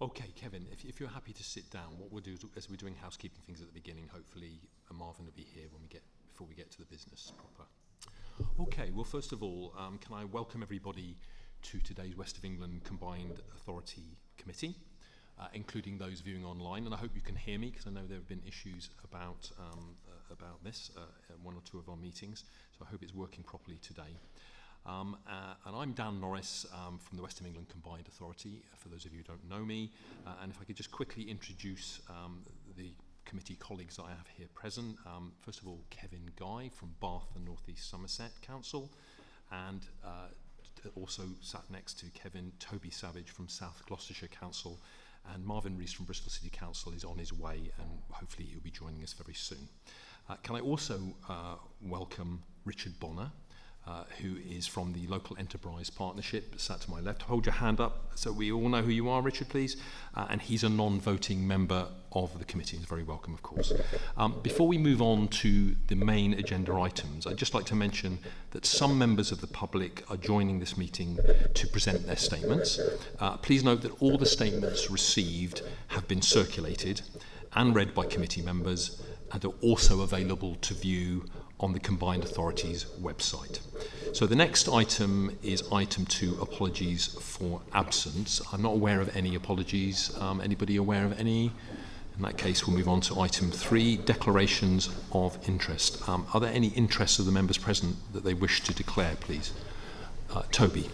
Okay, Kevin, if you're happy to sit down, what we'll do is, as we're doing housekeeping things at the beginning, hopefully Marvin will be here before we get to the business proper. Okay, well, first of all, can I welcome everybody to today's West of England Combined Authority Committee, including those viewing online, and I hope you can hear me because I know there have been issues about this at one or two of our meetings, so I hope it's working properly today. And I'm Dan Norris from the West of England Combined Authority, for those of you who don't know me. And if I could just quickly introduce the committee colleagues that I have here present. First of all, Kevin Guy from Bath and North East Somerset Council. And also sat next to Kevin, Toby Savage from South Gloucestershire Council. And Marvin Rees from Bristol City Council is on his way, and hopefully he'll be joining us very soon. Can I also welcome Richard Bonner, who is from the Local Enterprise Partnership, sat to my left. Hold your hand up so we all know who you are, Richard, please. And he's a non-voting member of the committee. He's very welcome, of course. Before we move on to the main agenda items, I'd just like to mention that some members of the public are joining this meeting to present their statements. Please note that all the statements received have been circulated and read by committee members and are also available to view on the Combined Authorities website. So the next item is item 2, apologies for absence. I'm not aware of any apologies. Anybody aware of any? In that case, we'll move on to item 3, declarations of interest. Are there any interests of the members present that they wish to declare, please? Toby.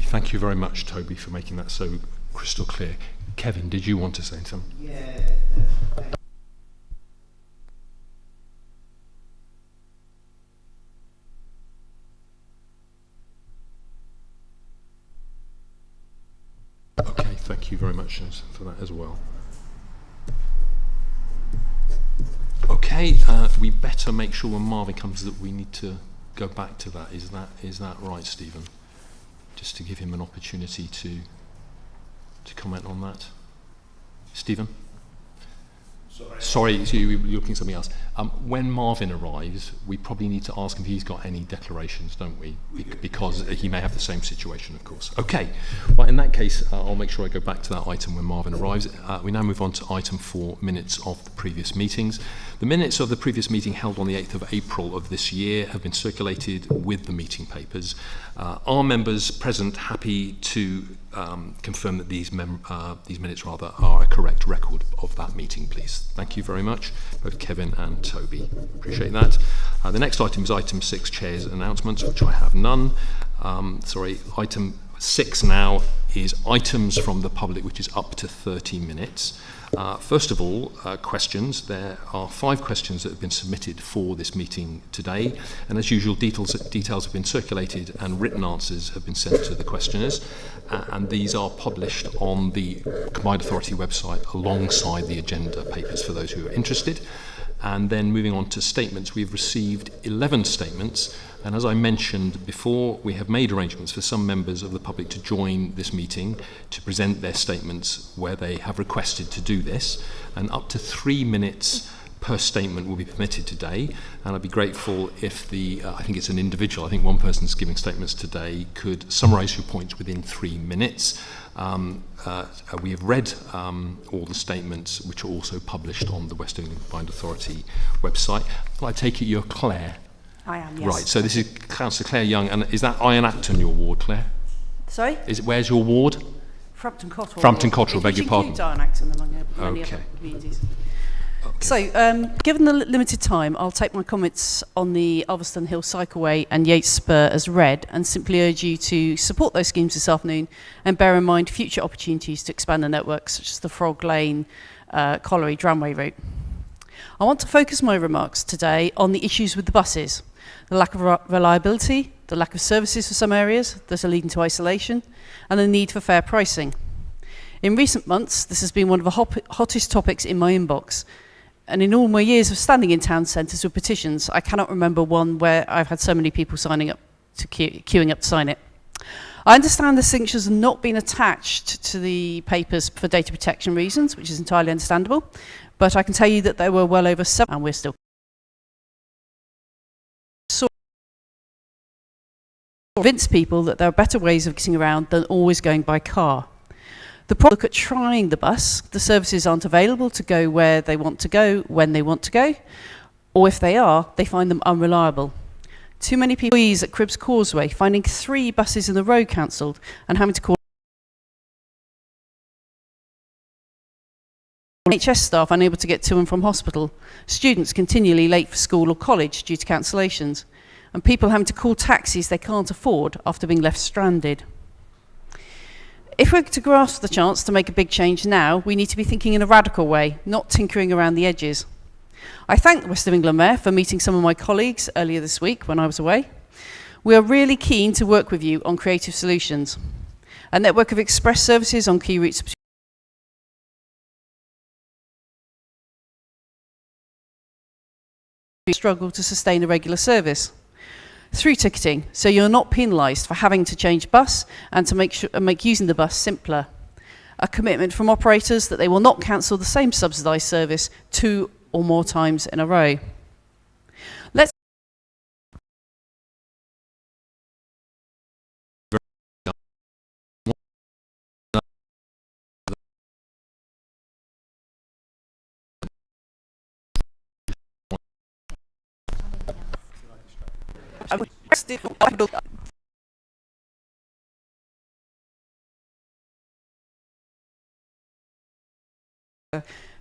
Thank you very much, Toby, for making that so crystal clear. Kevin, did you want to say something? Yeah. Okay, thank you very much for that as well. Okay, we better make sure when Marvin comes that we need to go back to that. Is that right, Stephen? Just to give him an opportunity to comment on that. Stephen? Sorry, you're looking at something else. When Marvin arrives, we probably need to ask him if he's got any declarations, don't we? Because he may have the same situation, of course. Okay, well, in that case, I'll make sure I go back to that item when Marvin arrives. We now move on to item 4, minutes of the previous meetings. The minutes of the previous meeting held on the 8th of April of this year have been circulated with the meeting papers. Are members present happy to confirm that these minutes are a correct record of that meeting, please? Thank you very much, both Kevin and Toby. Appreciate that. The next item is item 6, Chair's announcements, which I have none. Item 6 now is items from the public, which is up to 30 minutes. First of all, questions. There are 5 questions that have been submitted for this meeting today, and as usual, details have been circulated and written answers have been sent to the questioners, and these are published on the Combined Authority website alongside the agenda papers for those who are interested. And then moving on to statements, we've received 11 statements, and as I mentioned before, we have made arrangements for some members of the public to join this meeting to present their statements where they have requested to do this, and up to 3 minutes per statement will be permitted today, and I'd be grateful if I think it's an individual, I think one person's giving statements today, could summarise your points within 3 minutes. We have read all the statements, which are also published on the West of England Combined Authority website. Well, I take it you're Claire? I am, yes. Right, so this is Councillor Claire Young, and is that Iron Acton your ward, Claire? Sorry? Where's your ward? Frampton Cotterell. Frampton Cotterell, beg your pardon. Iron Acton among many other communities. So, given the limited time, I'll take my comments on the Ulverston Hill Cycleway and Yates Spur as read, and simply urge you to support those schemes this afternoon and bear in mind future opportunities to expand the network, such as the Frog Lane, Colliery, Dramway route. I want to focus my remarks today on the issues with the buses, the lack of reliability, the lack of services for some areas that are leading to isolation, and the need for fair pricing. In recent months, this has been one of the hottest topics in my inbox, And in all my years of standing in town centres with petitions, I cannot remember one where I've had so many people signing up to queuing up to sign it. I understand the signatures have not been attached to the papers for data protection reasons, which is entirely understandable, but I can tell you that there were well over 7, and we're still convince people that there are better ways of getting around than always going by car. The problem, look at trying the bus. The services aren't available to go where they want to go, when they want to go, or if they are, they find them unreliable. Too many people at Cribbs Causeway finding 3 buses in the row cancelled and having to call NHS staff unable to get to and from hospital, students continually late for school or college due to cancellations, and people having to call taxis they can't afford after being left stranded. If we're to grasp the chance to make a big change now, we need to be thinking in a radical way, not tinkering around the edges. I thank the West of England Mayor for meeting some of my colleagues earlier this week when I was away. We are really keen to work with you on creative solutions. A network of express services on key routes struggle to sustain a regular service. Through ticketing, so you're not penalised for having to change bus and to make using the bus simpler. A commitment from operators that they will not cancel the same subsidised service 2 or more times in a row. Let's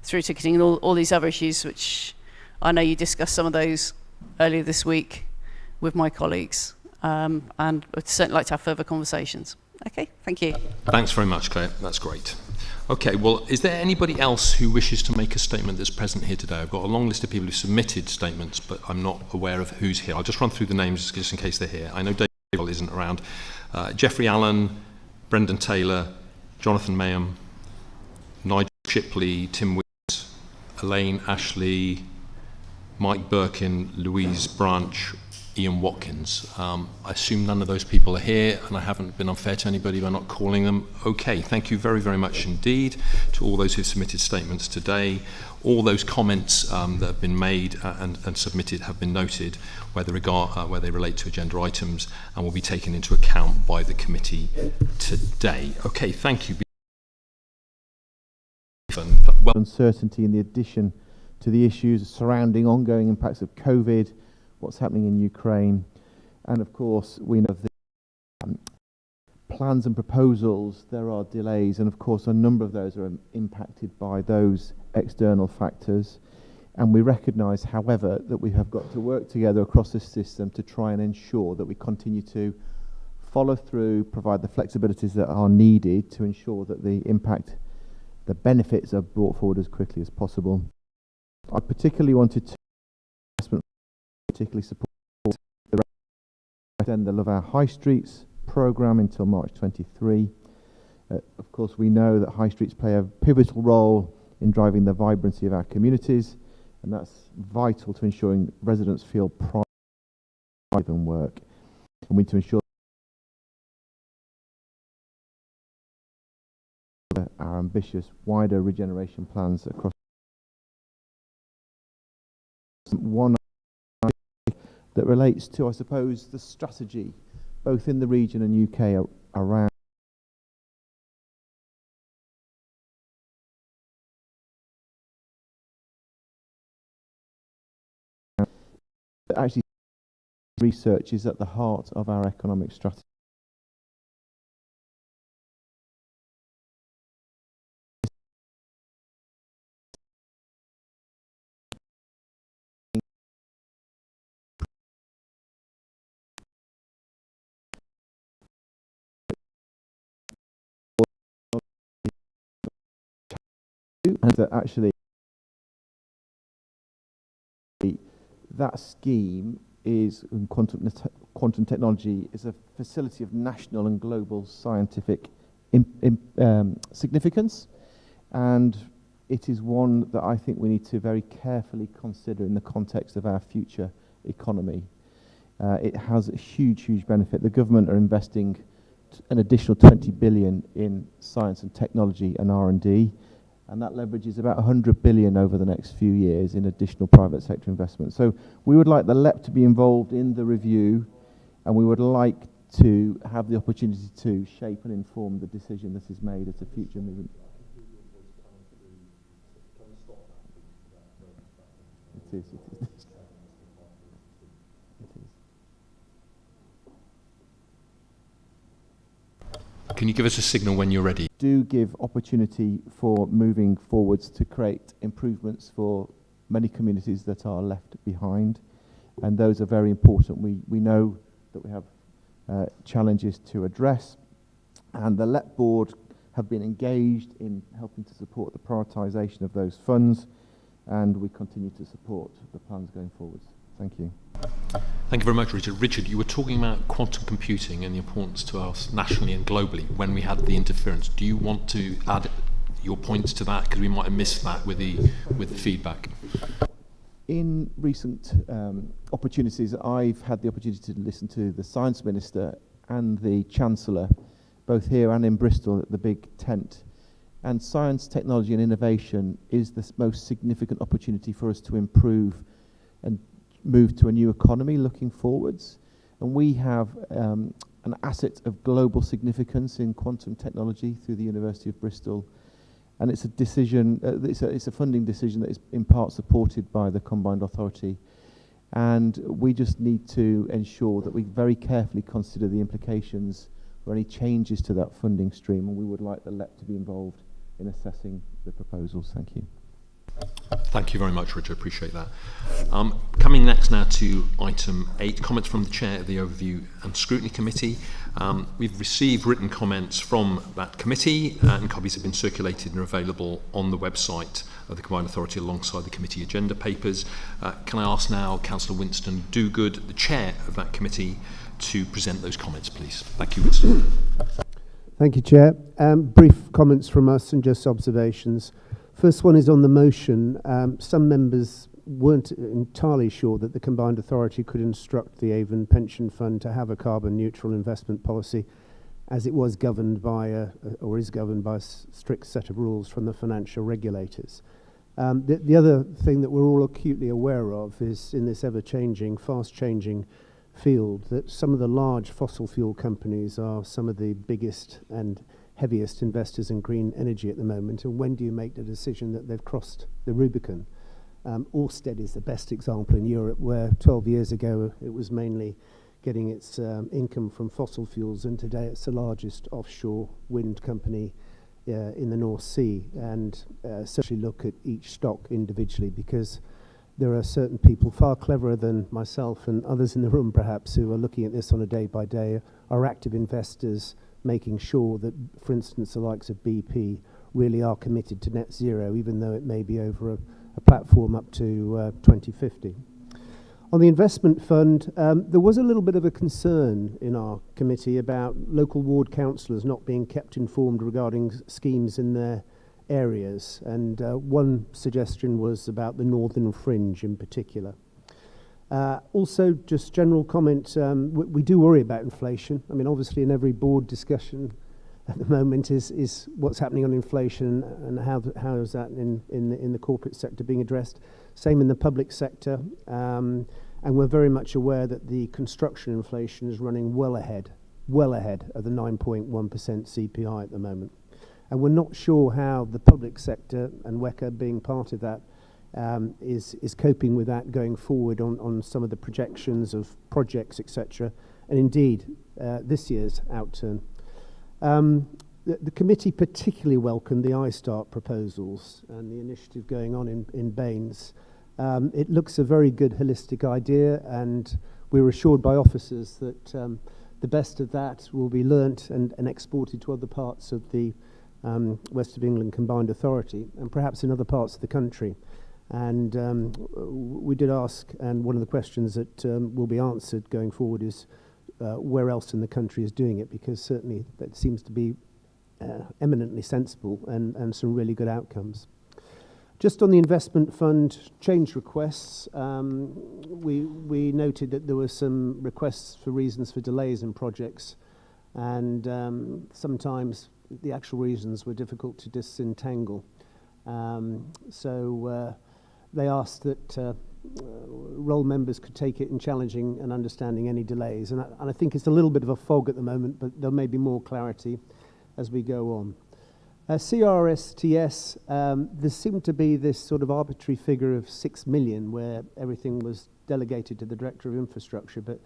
through ticketing and all these other issues, which I know you discussed some of those earlier this week with my colleagues, and I'd certainly like to have further conversations. Okay, thank you. Thanks very much, Claire. That's great. Okay, well, is there anybody else who wishes to make a statement that's present here today? I've got a long list of people who submitted statements, but I'm not aware of who's here. I'll just run through the names just in case they're here. I know David isn't around. Jeffrey Allen, Brendan Taylor, Jonathan Mayhem, Nigel Shipley, Tim Williams, Elaine Ashley, Mike Birkin, Louise Branch, Ian Watkins. I assume none of those people are here, and I haven't been unfair to anybody by not calling them. Okay, thank you very, very much indeed to all those who've submitted statements today. All those comments that have been made and submitted have been noted where they relate to agenda items and will be taken into account by the committee today. Okay, thank you. Uncertainty in the addition to the issues surrounding ongoing impacts of COVID, what's happening in Ukraine, and of course we know the plans and proposals, there are delays, and of course a number of those are impacted by those external factors, and we recognise, however, that we have got to work together across this system to try and ensure that we continue to follow through, provide the flexibilities that are needed to ensure that the benefits are brought forward as quickly as possible. I particularly wanted to particularly support the Love Our High Streets programme until March 23. Of course, we know that high streets play a pivotal role in driving the vibrancy of our communities, and that's vital to ensuring residents feel pride in work. And we need to ensure that our ambitious wider regeneration plans across one that relates to, I suppose, the strategy both in the region and UK around actually research is at the heart of our economic strategy. And that actually that scheme is in quantum technology is a facility of national and global scientific significance, and it is one that I think we need to very carefully consider in the context of our future economy. It has a huge benefit. The government are investing an additional 20 billion in science and technology and R&D, and that leverages about 100 billion over the next few years in additional private sector investment. So we would like the LEP to be involved in the review, and we would like to have the opportunity to shape and inform the decision that is made as a future movement. It is. Can you give us a signal when you're ready? Do give opportunity for moving forwards to create improvements for many communities that are left behind, and those are very important. We know that we have challenges to address, and the LEP board have been engaged in helping to support the prioritisation of those funds, and we continue to support the plans going forwards. Thank you. Thank you very much, Richard. Richard, you were talking about quantum computing and the importance to us nationally and globally when we had the interference. Do you want to add your points to that? Because we might have missed that with the feedback. In recent opportunities, I've had the opportunity to listen to the Science Minister and the Chancellor, both here and in Bristol at the big tent. And science, technology and innovation is the most significant opportunity for us to improve and move to a new economy looking forwards. And we have an asset of global significance in quantum technology through the University of Bristol. And it's a decision, it's a funding decision that is in part supported by the Combined Authority. And we just need to ensure that we very carefully consider the implications or any changes to that funding stream. And we would like the LEP to be involved in assessing the proposals. Thank you. Thank you very much, Richard. Appreciate that. Coming next now to item 8, comments from the Chair of the Overview and Scrutiny Committee. We've received written comments from that committee, and copies have been circulated and are available on the website of the Combined Authority alongside the committee agenda papers. Can I ask now Councillor Winston Dogood, the Chair of that committee, to present those comments, please? Thank you, Winston. Thank you, Chair. Brief comments from us and just observations. First one is on the motion. Some members weren't entirely sure that the Combined Authority could instruct the Avon Pension Fund to have a carbon neutral investment policy, as it was governed by or is governed by a strict set of rules from the financial regulators. The other thing that we're all acutely aware of is in this ever-changing, fast-changing field that some of the large fossil fuel companies are some of the biggest and heaviest investors in green energy at the moment, and when do you make the decision that they've crossed the Rubicon? Ørsted is the best example in Europe, where 12 years ago it was mainly getting its income from fossil fuels, and today it's the largest offshore wind company in the North Sea. And certainly look at each stock individually, because there are certain people far cleverer than myself and others in the room perhaps who are looking at this on a day-by-day, are active investors, making sure that, for instance, the likes of BP really are committed to net zero, even though it may be over a platform up to 2050. On the investment fund, there was a little bit of a concern in our committee about local ward councillors not being kept informed regarding schemes in their areas, and one suggestion was about the northern fringe in particular. Also, just general comment, we do worry about inflation. I mean, obviously in every board discussion at the moment is what's happening on inflation and how is that in the corporate sector being addressed. Same in the public sector, and we're very much aware that the construction inflation is running well ahead of the 9.1% CPI at the moment. And we're not sure how the public sector, and WECA being part of that, is coping with that going forward on some of the projections of projects, etc. And indeed, this year's Outturn. The committee particularly welcomed the iStart proposals and the initiative going on in Baines. It looks a very good holistic idea, and we were assured by officers that the best of that will be learnt and exported to other parts of the West of England Combined Authority and perhaps in other parts of the country. And we did ask, and one of the questions that will be answered going forward is where else in the country is doing it, because certainly that seems to be eminently sensible and some really good outcomes. Just on the investment fund change requests, we noted that there were some requests for reasons for delays in projects, and sometimes the actual reasons were difficult to disentangle. So they asked that role members could take it in challenging and understanding any delays. And I think it's a little bit of a fog at the moment, but there may be more clarity as we go on. CRSTS, there seemed to be this sort of arbitrary figure of 6 million where everything was delegated to the Director of Infrastructure, but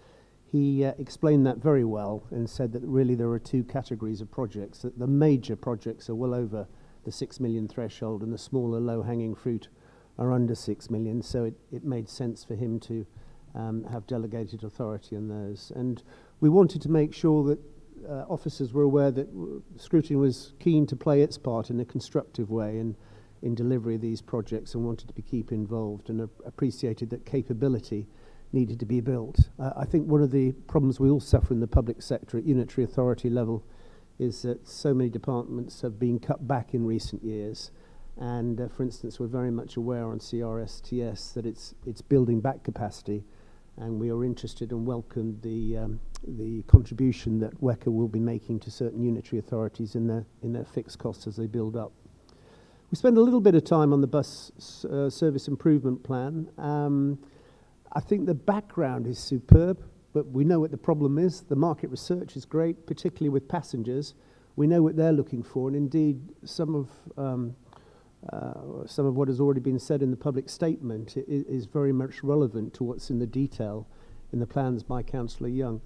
he explained that very well and said that really there are two categories of projects, that the major projects are well over the 6 million threshold and the smaller low-hanging fruit are under 6 million, so it made sense for him to have delegated authority on those. And we wanted to make sure that officers were aware that Scrutiny was keen to play its part in a constructive way in delivery of these projects and wanted to keep involved and appreciated that capability needed to be built. I think one of the problems we all suffer in the public sector at unitary authority level is that so many departments have been cut back in recent years. And for instance, we're very much aware on CRSTS that it's building back capacity, and we are interested and welcome the contribution that WECA will be making to certain unitary authorities in their fixed costs as they build up. We spend a little bit of time on the bus service improvement plan. I think the background is superb, but we know what the problem is. The market research is great, particularly with passengers. We know what they're looking for, and indeed some of what has already been said in the public statement is very much relevant to what's in the detail in the plans by Councillor Young.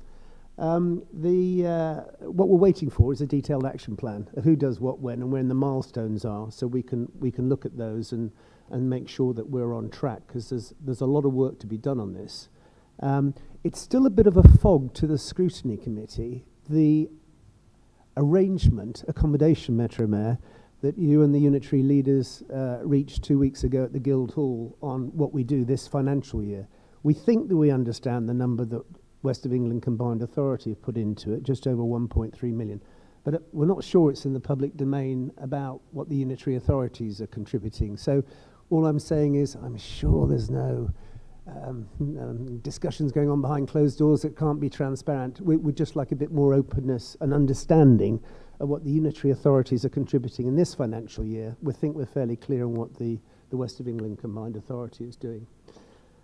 What we're waiting for is a detailed action plan of who does what when and when the milestones are, so we can look at those and make sure that we're on track, because there's a lot of work to be done on this. It's still a bit of a fog to the Scrutiny Committee, the arrangement, accommodation, Metro Mayor, that you and the unitary leaders reached 2 weeks ago at the Guildhall on what we do this financial year. We think that we understand the number that West of England Combined Authority have put into it, just over 1.3 million. But we're not sure it's in the public domain about what the unitary authorities are contributing. So all I'm saying is I'm sure there's no discussions going on behind closed doors that can't be transparent. We'd just like a bit more openness and understanding of what the unitary authorities are contributing in this financial year. We think we're fairly clear on what the West of England Combined Authority is doing.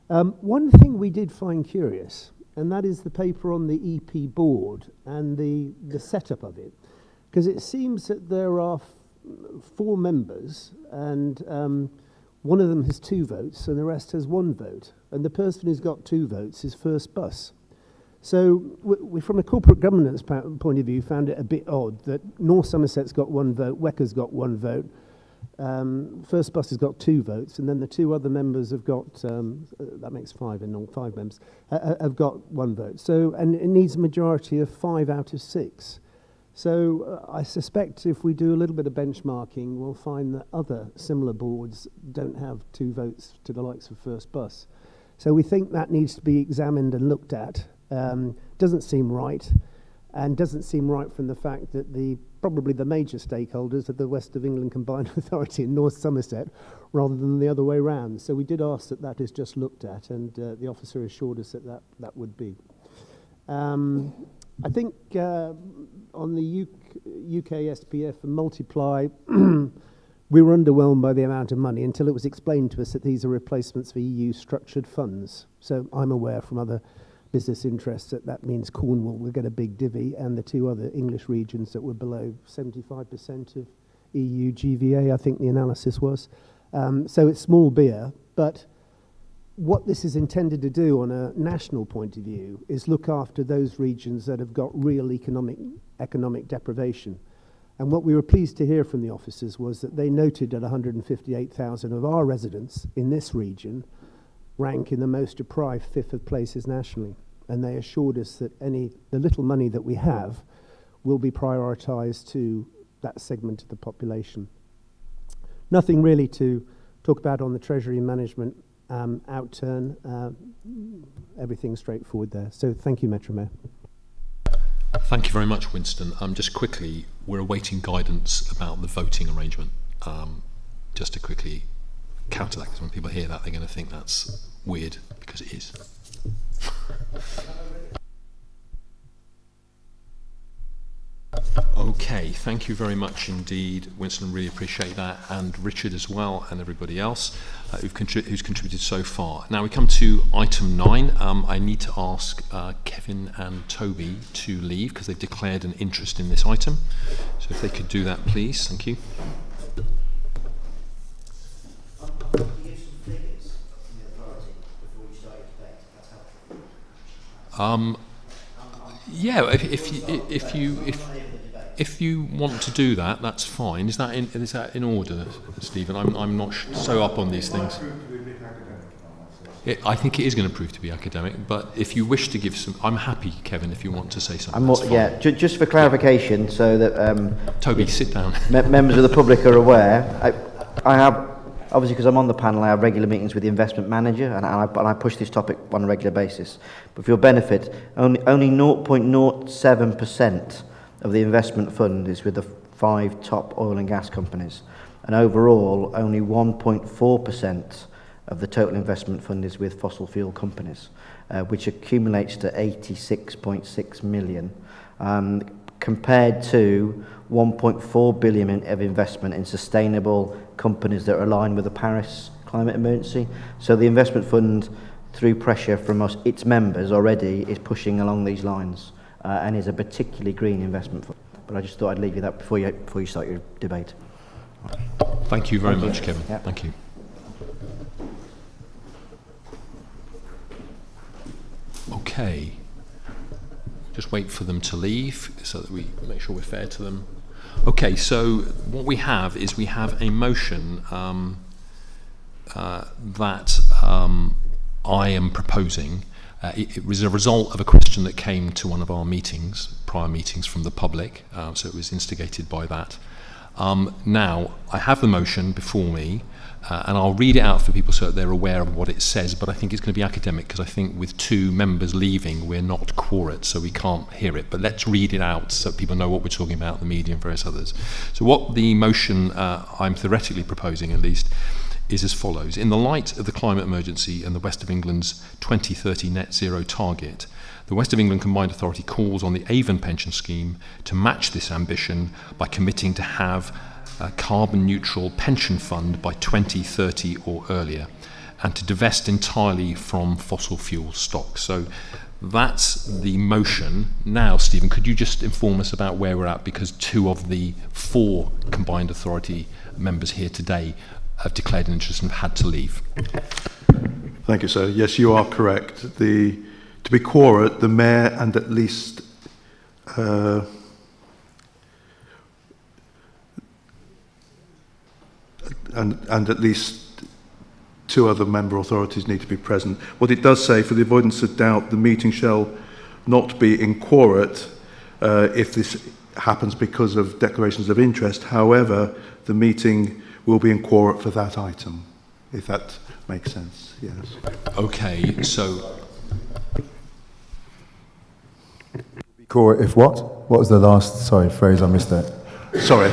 One thing we did find curious, and that is the paper on the EP board and the setup of it, because it seems that there are 4 members, and one of them has 2 votes and the rest has 1 vote, and the person who's got 2 votes is First Bus. So we, from a corporate governance point of view, found it a bit odd that North Somerset's got 1 vote, WECA's got 1 vote, First Bus has got 2 votes, and then the 2 other members have got, that makes 5 in all, 5 members, have got 1 vote. So, and it needs a majority of 5 out of 6. So I suspect if we do a little bit of benchmarking, we'll find that other similar boards don't have 2 votes to the likes of First Bus. So we think that needs to be examined and looked at. Doesn't seem right, and doesn't seem right from the fact that probably the major stakeholders are the West of England Combined Authority in North Somerset rather than the other way round. So we did ask that is just looked at, and the officer assured us that would be. I think on the UKSPF and Multiply, we were underwhelmed by the amount of money until it was explained to us that these are replacements for EU structured funds. So I'm aware from other business interests that means Cornwall will get a big divvy, and the 2 other English regions that were below 75% of EU GVA, I think the analysis was. So it's small beer, but what this is intended to do on a national point of view is look after those regions that have got real economic deprivation. And what we were pleased to hear from the officers was that they noted that 158,000 of our residents in this region rank in the most deprived 5th of places nationally. And they assured us that the little money that we have will be prioritised to that segment of the population. Nothing really to talk about on the Treasury management outturn. Everything's straightforward there. So thank you, Metro Mayor. Thank you very much, Winston. Just quickly, we're awaiting guidance about the voting arrangement. Just to quickly counter that, because when people hear that, they're going to think that's weird, because it is. Okay, thank you very much indeed, Winston. Really appreciate that, and Richard as well, and everybody else who's contributed so far. Now we come to item 9. I need to ask Kevin and Toby to leave because they've declared an interest in this item. So if they could do that, please. Thank you. Yeah, if you want to do that, that's fine. Is that in order, Stephen? I'm not so up on these things. I think it is going to prove to be academic, but if you wish to give some, I'm happy, Kevin, if you want to say something. Yeah, just for clarification, so that Toby, sit down. Members of the public are aware. I have, obviously, because I'm on the panel, I have regular meetings with the investment manager, and I push this topic on a regular basis. But for your benefit, only 0.07% of the investment fund is with the 5 top oil and gas companies, and overall, only 1.4% of the total investment fund is with fossil fuel companies, which accumulates to 86.6 million, compared to 1.4 billion of investment in sustainable companies that are aligned with the Paris climate emergency. So the investment fund, through pressure from its members already, is pushing along these lines, and is a particularly green investment fund. But I just thought I'd leave you that before you start your debate. Thank you very much, Kevin. Yeah. Thank you. Okay. Just wait for them to leave so that we make sure we're fair to them. Okay, so what we have is we have a motion that I am proposing. It was a result of a question that came to one of our meetings, prior meetings from the public, so it was instigated by that. Now, I have the motion before me, and I'll read it out for people so that they're aware of what it says, but I think it's going to be academic because I think with 2 members leaving, we're not quorate, so we can't hear it. But let's read it out so people know what we're talking about, the media and various others. So what the motion I'm theoretically proposing, at least, is as follows. In the light of the climate emergency and the West of England's 2030 net zero target, the West of England Combined Authority calls on the Avon pension scheme to match this ambition by committing to have a carbon neutral pension fund by 2030 or earlier, and to divest entirely from fossil fuel stocks. So that's the motion. Now, Stephen, could you just inform us about where we're at, because 2 of the 4 Combined Authority members here today have declared an interest and have had to leave. Thank you, sir. Yes, you are correct. To be quorate, the Mayor and at least and at least 2 other member authorities need to be present. What it does say, for the avoidance of doubt, the meeting shall not be in quorate if this happens because of declarations of interest. However, the meeting will be in quorate for that item, if that makes sense. Yes. Okay, so Quorate if what? What was the last phrase? I missed that. Sorry.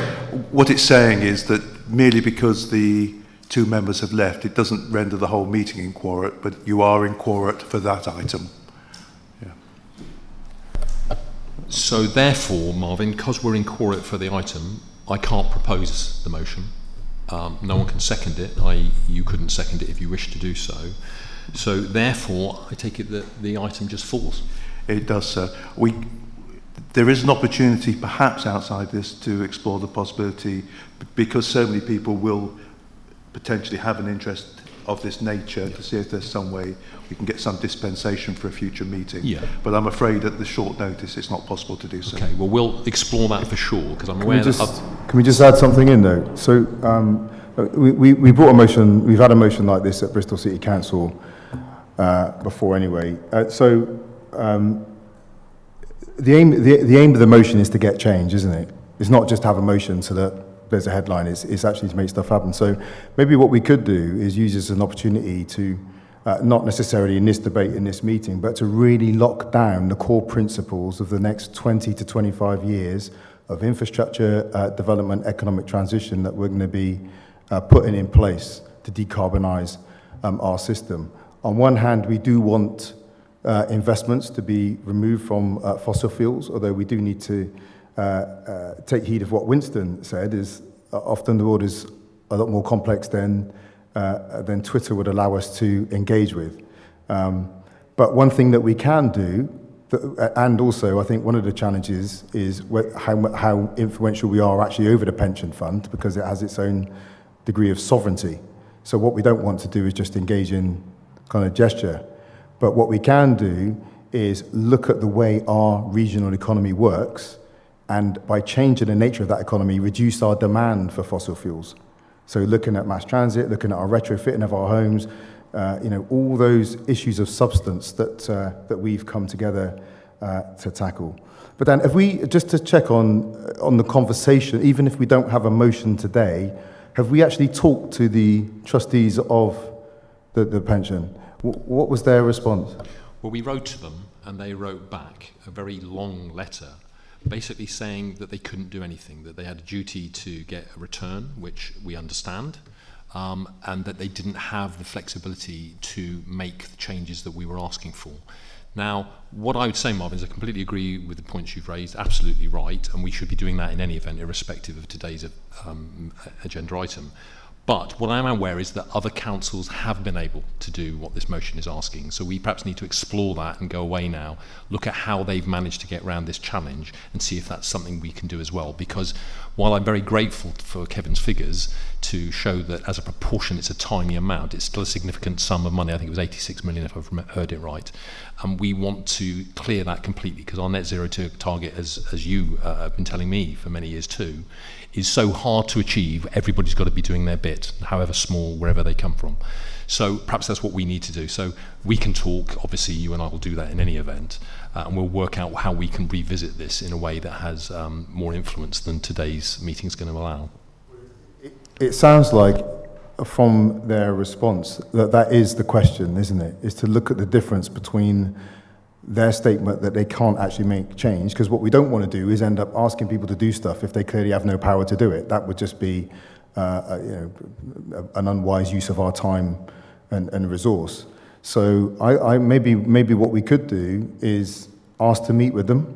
What it's saying is that merely because the 2 members have left, it doesn't render the whole meeting in quorate, but you are in quorate for that item. Yeah. So therefore, Marvin, because we're in quorate for the item, I can't propose the motion. No one can second it. You couldn't second it if you wished to do so. So therefore, I take it that the item just falls. It does, sir. There is an opportunity, perhaps outside this, to explore the possibility, because so many people will potentially have an interest of this nature, to see if there's some way we can get some dispensation for a future meeting. Yeah. But I'm afraid at the short notice it's not possible to do so. Okay, well, we'll explore that for sure, because I'm aware that... Can we just add something in, though? So we brought a motion, we've had a motion like this at Bristol City Council before anyway. The aim of the motion is to get change, isn't it? It's not just have a motion so that there's a headline, it's actually to make stuff happen. So maybe what we could do is use this as an opportunity to, not necessarily in this debate, in this meeting, but to really lock down the core principles of the next 20 to 25 years of infrastructure development, economic transition that we're going to be putting in place to decarbonise our system. On one hand, we do want investments to be removed from fossil fuels, although we do need to take heed of what Winston said, is often the world is a lot more complex than Twitter would allow us to engage with. But one thing that we can do, and also I think one of the challenges is how influential we are actually over the pension fund, because it has its own degree of sovereignty. So what we don't want to do is just engage in kind of gesture. But what we can do is look at the way our regional economy works, and by changing the nature of that economy, reduce our demand for fossil fuels. So looking at mass transit, looking at our retrofitting of our homes, all those issues of substance that we've come together to tackle. But then, if we just to check on the conversation, even if we don't have a motion today, have we actually talked to the trustees of the pension? What was their response? Well, we wrote to them, and they wrote back a very long letter, basically saying that they couldn't do anything, that they had a duty to get a return, which we understand, and that they didn't have the flexibility to make the changes that we were asking for. Now, what I would say, Marvin, is I completely agree with the points you've raised, absolutely right, and we should be doing that in any event, irrespective of today's agenda item. But what I am aware is that other councils have been able to do what this motion is asking. So we perhaps need to explore that and go away now, look at how they've managed to get around this challenge and see if that's something we can do as well. Because while I'm very grateful for Kevin's figures to show that as a proportion it's a tiny amount, it's still a significant sum of money. I think it was 86 million if I've heard it right. And we want to clear that completely, because our net zero target, as you have been telling me for many years too, is so hard to achieve. Everybody's got to be doing their bit, however small, wherever they come from. So perhaps that's what we need to do. So we can talk, obviously you and I will do that in any event, and we'll work out how we can revisit this in a way that has more influence than today's meeting is going to allow. It sounds like from their response that is the question, isn't it? Is to look at the difference between their statement that they can't actually make change, because what we don't want to do is end up asking people to do stuff if they clearly have no power to do it. That would just be an unwise use of our time and resource. So I maybe what we could do is ask to meet with them,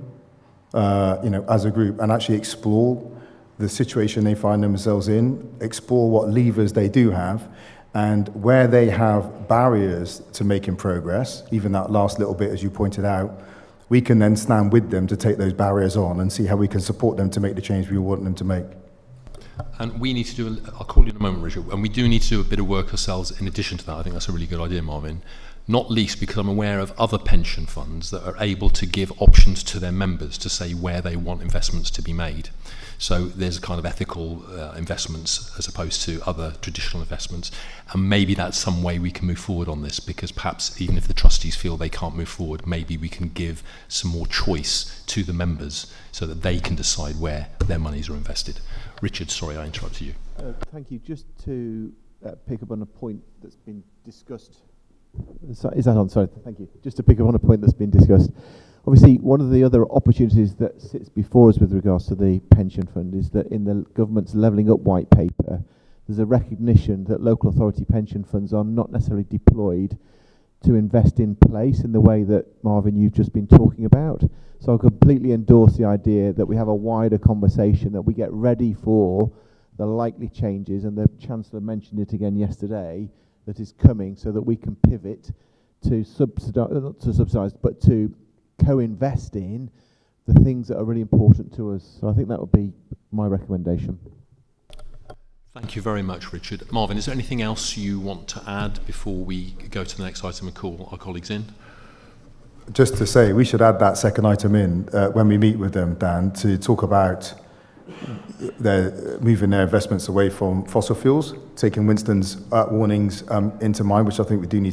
as a group, and actually explore the situation they find themselves in, explore what levers they do have, and where they have barriers to making progress, even that last little bit, as you pointed out, we can then stand with them to take those barriers on and see how we can support them to make the change we want them to make. And we need to do, I'll call you in a moment, Richard, and we do need to do a bit of work ourselves in addition to that. I think that's a really good idea, Marvin. Not least because I'm aware of other pension funds that are able to give options to their members to say where they want investments to be made. So there's a kind of ethical investments as opposed to other traditional investments. And maybe that's some way we can move forward on this, because perhaps even if the trustees feel they can't move forward, maybe we can give some more choice to the members so that they can decide where their monies are invested. Richard, sorry I interrupted you. Thank you. Just to pick up on a point that's been discussed. Is that on? Sorry, thank you. Just to pick up on a point that's been discussed. Obviously, one of the other opportunities that sits before us with regards to the pension fund is that in the government's Levelling Up white paper, there's a recognition that local authority pension funds are not necessarily deployed to invest in place in the way that, Marvin, you've just been talking about. So I completely endorse the idea that we have a wider conversation, that we get ready for the likely changes, and the Chancellor mentioned it again yesterday, that is coming, so that we can pivot to subsidise, but to co-invest in the things that are really important to us. So I think that would be my recommendation. Thank you very much, Richard. Marvin, is there anything else you want to add before we go to the next item and call our colleagues in? Just to say, we should add that second item in when we meet with them, Dan, to talk about moving their investments away from fossil fuels, taking Winston's warnings into mind, which I think we do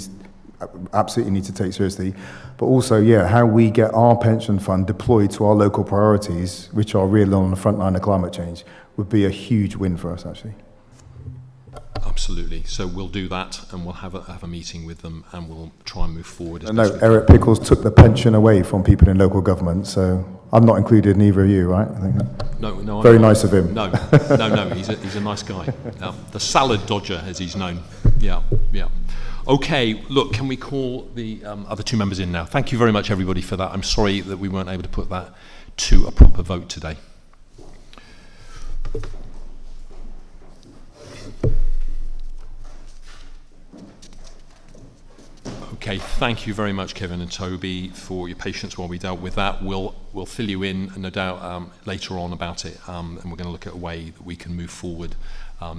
absolutely need to take seriously, but also, how we get our pension fund deployed to our local priorities, which are really on the front line of climate change, would be a huge win for us, actually. absolutely. So we'll do that, and we'll have a meeting with them, and we'll try and move forward. As No, best we Eric Pickles took the pension away from people in local government, so I'm not included, neither of you, right? I think No, very I'm not. nice of him. No, he's a nice guy. The salad dodger, as he's known. Yeah. Okay, look, can we call the other two members in now? Thank you very much, everybody, for that. I'm sorry that we weren't able to put that to a proper vote today. Okay, thank you very much, Kevin and Toby, for your patience while we dealt with that. We'll fill you in, no doubt, later on about it, and we're going to look at a way that we can move forward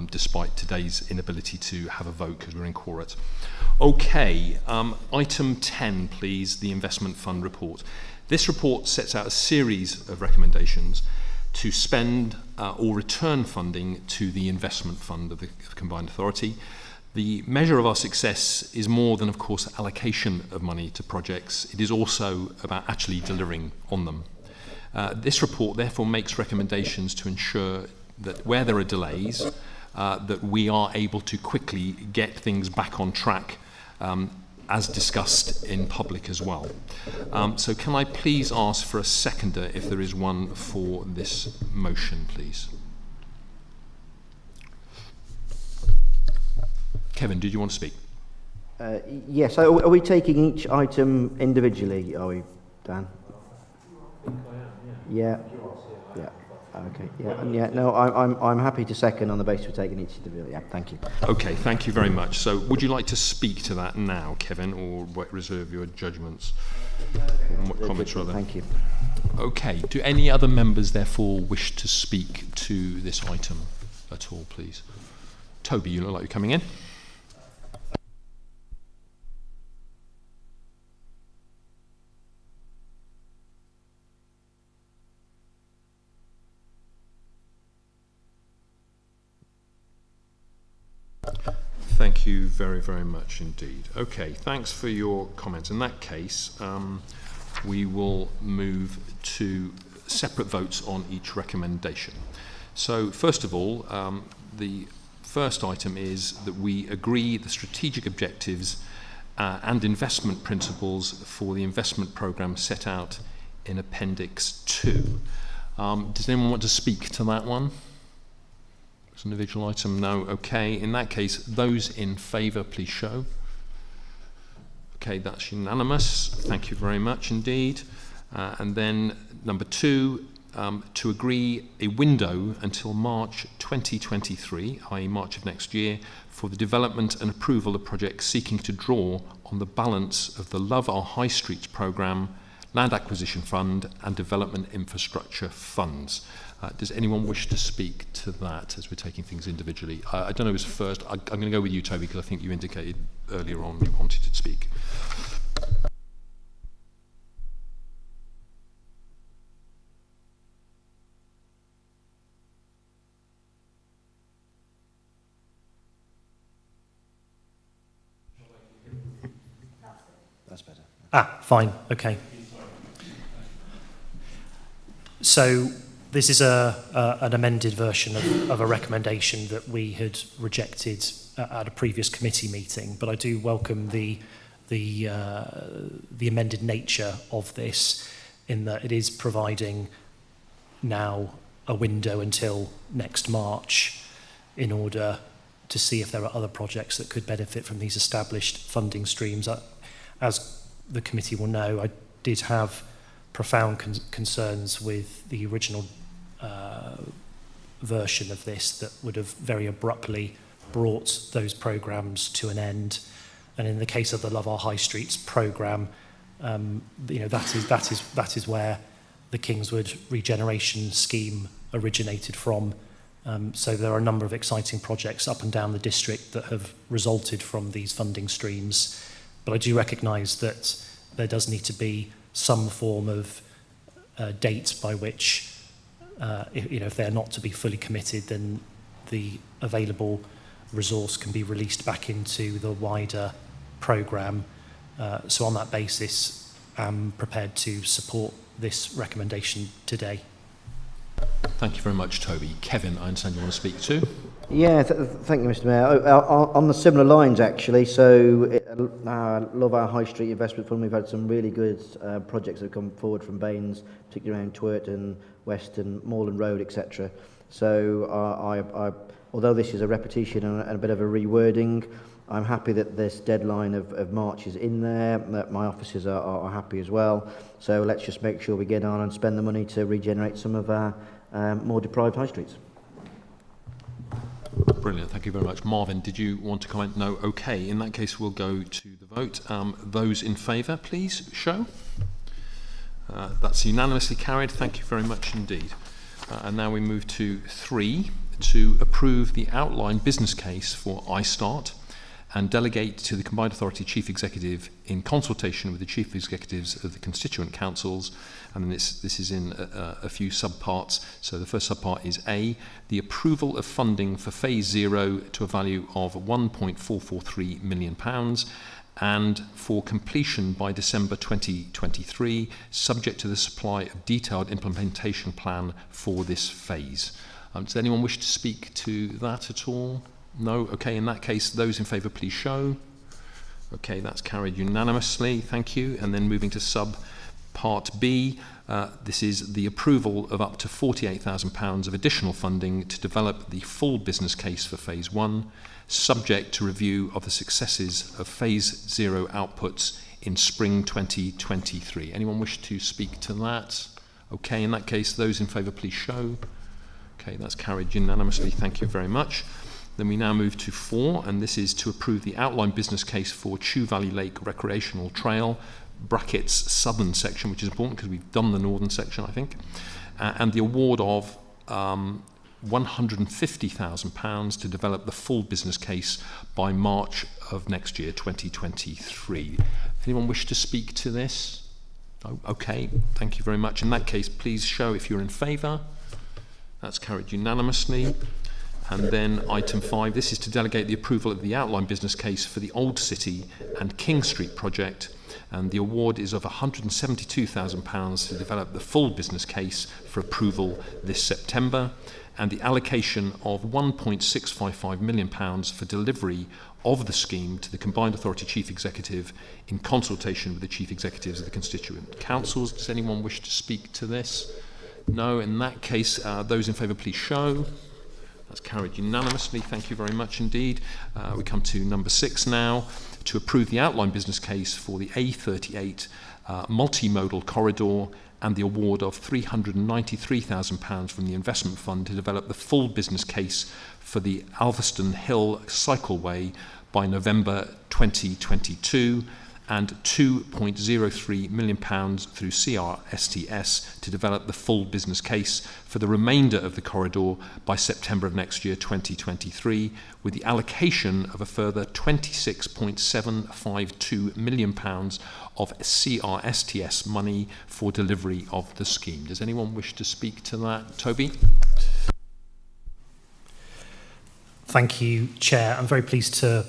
despite today's inability to have a vote because we're in quorum. Okay, item 10, please, the investment fund report. This report sets out a series of recommendations to spend or return funding to the investment fund of the Combined Authority. The measure of our success is more than, of course, allocation of money to projects. It is also about actually delivering on them. This report, therefore, makes recommendations to ensure that where there are delays, that we are able to quickly get things back on track, as discussed in public as well. So can I please ask for a seconder if there is one for this motion, please? Kevin, did you want to speak? Yes. Are we taking each item individually? Are we, Dan? Yeah. Yeah. Okay. Yeah. No, I'm happy to second on the basis of taking each individually. Yeah. Thank you. Okay. Thank you very much. So, would you like to speak to that now, Kevin, or reserve your judgments? What comments rather? Thank you. Okay. Do any other members, therefore, wish to speak to this item at all, please? Toby, you look like you're coming in. Thank you very, very much indeed. Okay, thanks for your comments. In that case, we will move to separate votes on each recommendation. So, first of all, the first item is that we agree the strategic objectives and investment principles for the investment programme set out in Appendix 2. Does anyone want to speak to that one? It's an individual item? No. Okay. In that case, those in favour, please show. Okay, that's unanimous. Thank you very much indeed. And then number 2, to agree a window until March 2023, i.e. March of next year, for the development and approval of projects seeking to draw on the balance of the Love Our High Streets programme, Land Acquisition Fund and Development Infrastructure Funds. Does anyone wish to speak to that as we're taking things individually? I don't know who's first. I'm going to go with you, Toby, because I think you indicated earlier on you wanted to speak. That's better. Fine. Okay. So this is an amended version of a recommendation that we had rejected at a previous committee meeting, but I do welcome the amended nature of this, in that it is providing now a window until next March in order to see if there are other projects that could benefit from these established funding streams. As the committee will know, I did have profound concerns with the original version of this that would have very abruptly brought those programmes to an end. And in the case of the Love Our High Streets programme, that is where the Kingswood Regeneration Scheme originated from. So there are a number of exciting projects up and down the district that have resulted from these funding streams. But I do recognise that there does need to be some form of date by which, if they're not to be fully committed, then the available resource can be released back into the wider programme. So on that basis, I'm prepared to support this recommendation today. Thank you very much, Toby. Kevin, I understand you want to speak too? Yeah, thank you, Mr. Mayor. On the similar lines, actually, I love our High Street Investment Fund. We've had some really good projects that have come forward from Baines, particularly around Twerton, Weston, Moreland Road, etc. So although this is a repetition and a bit of a rewording, I'm happy that this deadline of March is in there, that my officers are happy as well. So let's just make sure we get on and spend the money to regenerate some of our more deprived high streets. Brilliant, thank you very much. Marvin, did you want to comment? No, okay. In that case, we'll go to the vote. Those in favour, please show. That's unanimously carried. Thank you very much indeed. And now we move to 3, to approve the outline business case for iStart and delegate to the Combined Authority Chief Executive in consultation with the Chief Executives of the constituent councils. And then this is in a few subparts. So the first subpart is A, the approval of funding for Phase 0 to a value of £1.443 million and for completion by December 2023, subject to the supply of detailed implementation plan for this phase. Does anyone wish to speak to that at all? No? Okay, in that case, those in favour, please show. Okay, that's carried unanimously. Thank you. And then moving to Part B, this is the approval of up to £48,000 of additional funding to develop the full business case for Phase 1, subject to review of the successes of Phase 0 outputs in spring 2023. Anyone wish to speak to that? Okay, in that case, those in favour, please show. Okay, that's carried unanimously. Thank you very much. Then we now move to 4, and this is to approve the outline business case for Chew Valley Lake Recreational Trail, brackets southern section, which is important because we've done the northern section, I think, and the award of £150,000 to develop the full business case by March of next year, 2023. Anyone wish to speak to this? Oh, okay, thank you very much. In that case, please show if you're in favour. That's carried unanimously. And then item 5, this is to delegate the approval of the outline business case for the Old City and King Street project, and the award is of £172,000 to develop the full business case for approval this September, and the allocation of £1.655 million for delivery of the scheme to the Combined Authority Chief Executive in consultation with the Chief Executives of the constituent councils. Does anyone wish to speak to this? No. In that case, those in favour, please show. That's carried unanimously. Thank you very much indeed. We come to number 6 now, to approve the outline business case for the A38 multimodal corridor and the award of £393,000 from the investment fund to develop the full business case for the Alveston Hill Cycleway by November 2022, and £2.03 million through CRSTS to develop the full business case for the remainder of the corridor by September of next year, 2023, with the allocation of a further £26.752 million of CRSTS money for delivery of the scheme. Does anyone wish to speak to that? Toby? Thank you, Chair. I'm very pleased to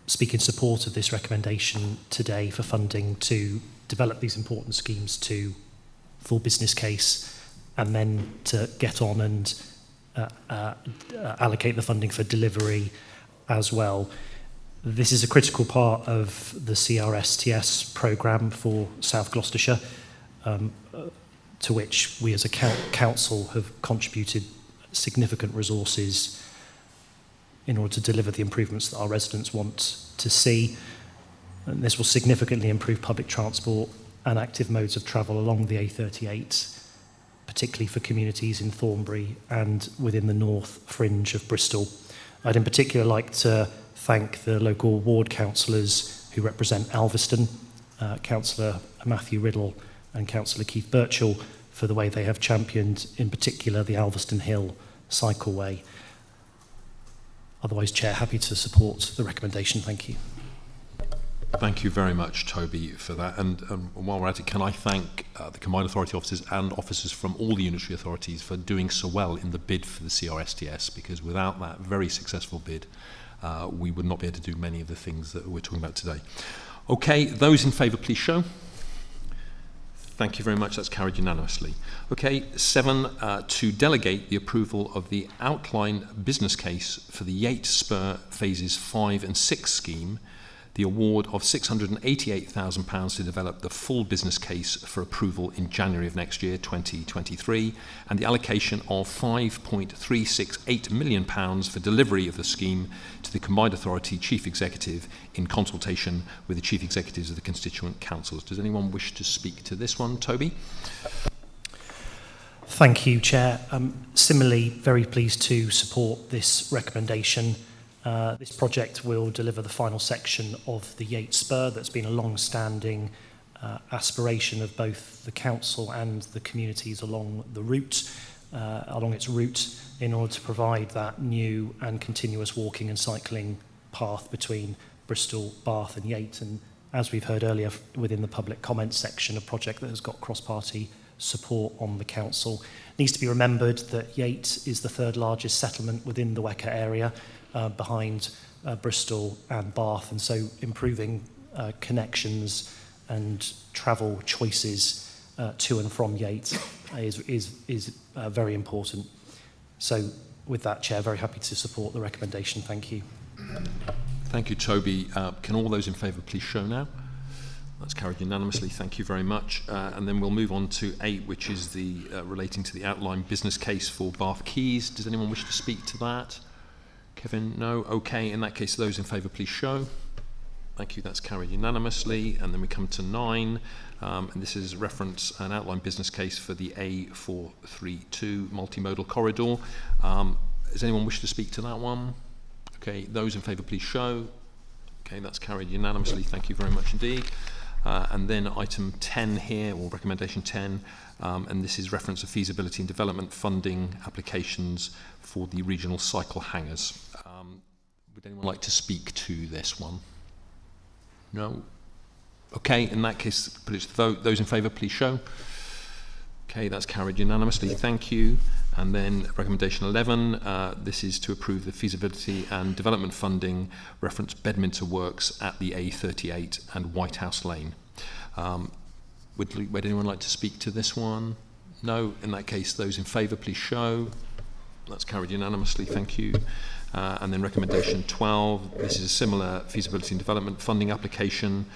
speak in support of this recommendation today for funding to develop these important schemes to full business case and then to get on and allocate the funding for delivery as well. This is a critical part of the CRSTS programme for South Gloucestershire, to which we as a council have contributed significant resources in order to deliver the improvements that our residents want to see. And this will significantly improve public transport and active modes of travel along the A38, particularly for communities in Thornbury and within the north fringe of Bristol. I'd in particular like to thank the local ward councillors who represent Alveston, Councillor Matthew Riddle and Councillor Keith Birchall, for the way they have championed, in particular, the Alveston Hill Cycleway. Otherwise, Chair, happy to support the recommendation. Thank you. Thank you very much, Toby, for that. And while we're at it, can I thank the Combined Authority officers and officers from all the unitary authorities for doing so well in the bid for the CRSTS, because without that very successful bid, we would not be able to do many of the things that we're talking about today. Okay, those in favour, please show. Thank you very much. That's carried unanimously. Okay, 7, to delegate the approval of the outline business case for the Yates Spur Phases 5 and 6 scheme, the award of £688,000 to develop the full business case for approval in January of next year, 2023, and the allocation of £5.368 million for delivery of the scheme to the Combined Authority Chief Executive in consultation with the Chief Executives of the constituent councils. Does anyone wish to speak to this one? Toby? Thank you, Chair. Similarly, very pleased to support this recommendation. This project will deliver the final section of the Yates Spur that's been a long-standing aspiration of both the council and the communities along the route, along its route, in order to provide that new and continuous walking and cycling path between Bristol, Bath and Yates. And as we've heard earlier within the public comments section, a project that has got cross-party support on the council. It needs to be remembered that Yates is the third largest settlement within the Wecker area, behind Bristol and Bath, and so improving connections and travel choices to and from Yates is very important. So with that, Chair, very happy to support the recommendation. Thank you. Thank you, Toby. Can all those in favour please show now? That's carried unanimously. Thank you very much. And then we'll move on to 8, which is the relating to the outline business case for Bath Quays. Does anyone wish to speak to that? Kevin, no? Okay, in that case, those in favour, please show. Thank you, that's carried unanimously. And then we come to 9, and this is reference an outline business case for the A432 multimodal corridor. Does anyone wish to speak to that one? Okay, those in favour, please show. Okay, that's carried unanimously. Thank you very much indeed. And then item 10 here, or recommendation 10, and this is reference of feasibility and development funding applications for the regional cycle hangars. Would anyone like to speak to this one? No? Okay, in that case, put it to the vote. Those in favour, please show. Okay, that's carried unanimously. Thank you. And then recommendation 11, this is to approve the feasibility and development funding reference Bedminster Works at the A38 and White House Lane. Would anyone like to speak to this one? No? In that case, those in favour, please show. That's carried unanimously. Thank you. And then recommendation 12, this is a similar feasibility and development funding application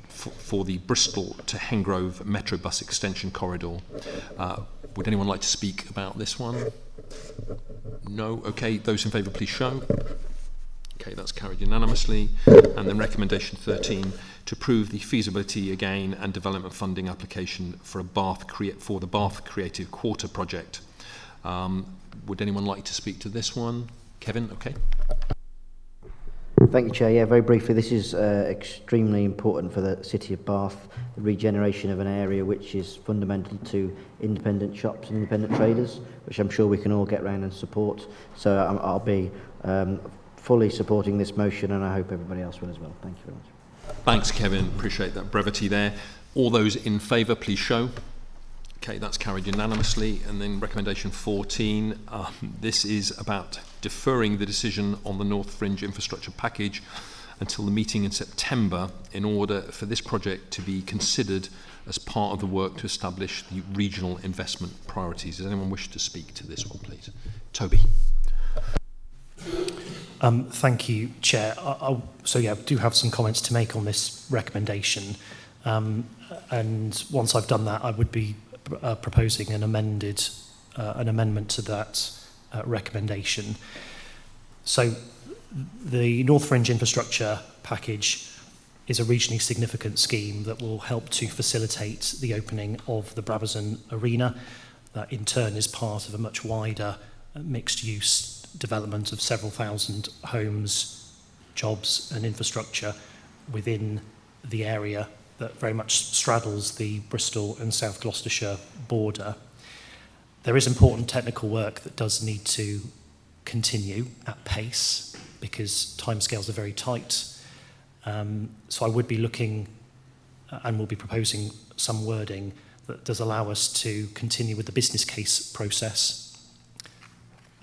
for the Bristol to Hengrove Metro Bus Extension Corridor. Would anyone like to speak about this one? No? Okay, those in favour please show. Okay, that's carried unanimously. And then recommendation 13, to approve the feasibility again and development funding application for the Bath Creative Quarter project. Would anyone like to speak to this one? Kevin, okay. Thank you, Chair. Yeah, very briefly, this is extremely important for the City of Bath, the regeneration of an area which is fundamental to independent shops and independent traders, which I'm sure we can all get round and support. So I'll be fully supporting this motion, and I hope everybody else will as well. Thank you very much. Thanks, Kevin. Appreciate that brevity there. All those in favour, please show. Okay, that's carried unanimously. And then recommendation 14, this is about deferring the decision on the North Fringe infrastructure package until the meeting in September in order for this project to be considered as part of the work to establish the regional investment priorities. Does anyone wish to speak to this one, please? Toby. Thank you, Chair. So yeah, I do have some comments to make on this recommendation. And once I've done that, I would be proposing an amendment to that recommendation. So the North Fringe infrastructure package is a regionally significant scheme that will help to facilitate the opening of the Brabazon Arena. That in turn is part of a much wider mixed-use development of several thousand homes, jobs and infrastructure within the area that very much straddles the Bristol and South Gloucestershire border. There is important technical work that does need to continue at pace because timescales are very tight. So I would be looking and will be proposing some wording that does allow us to continue with the business case process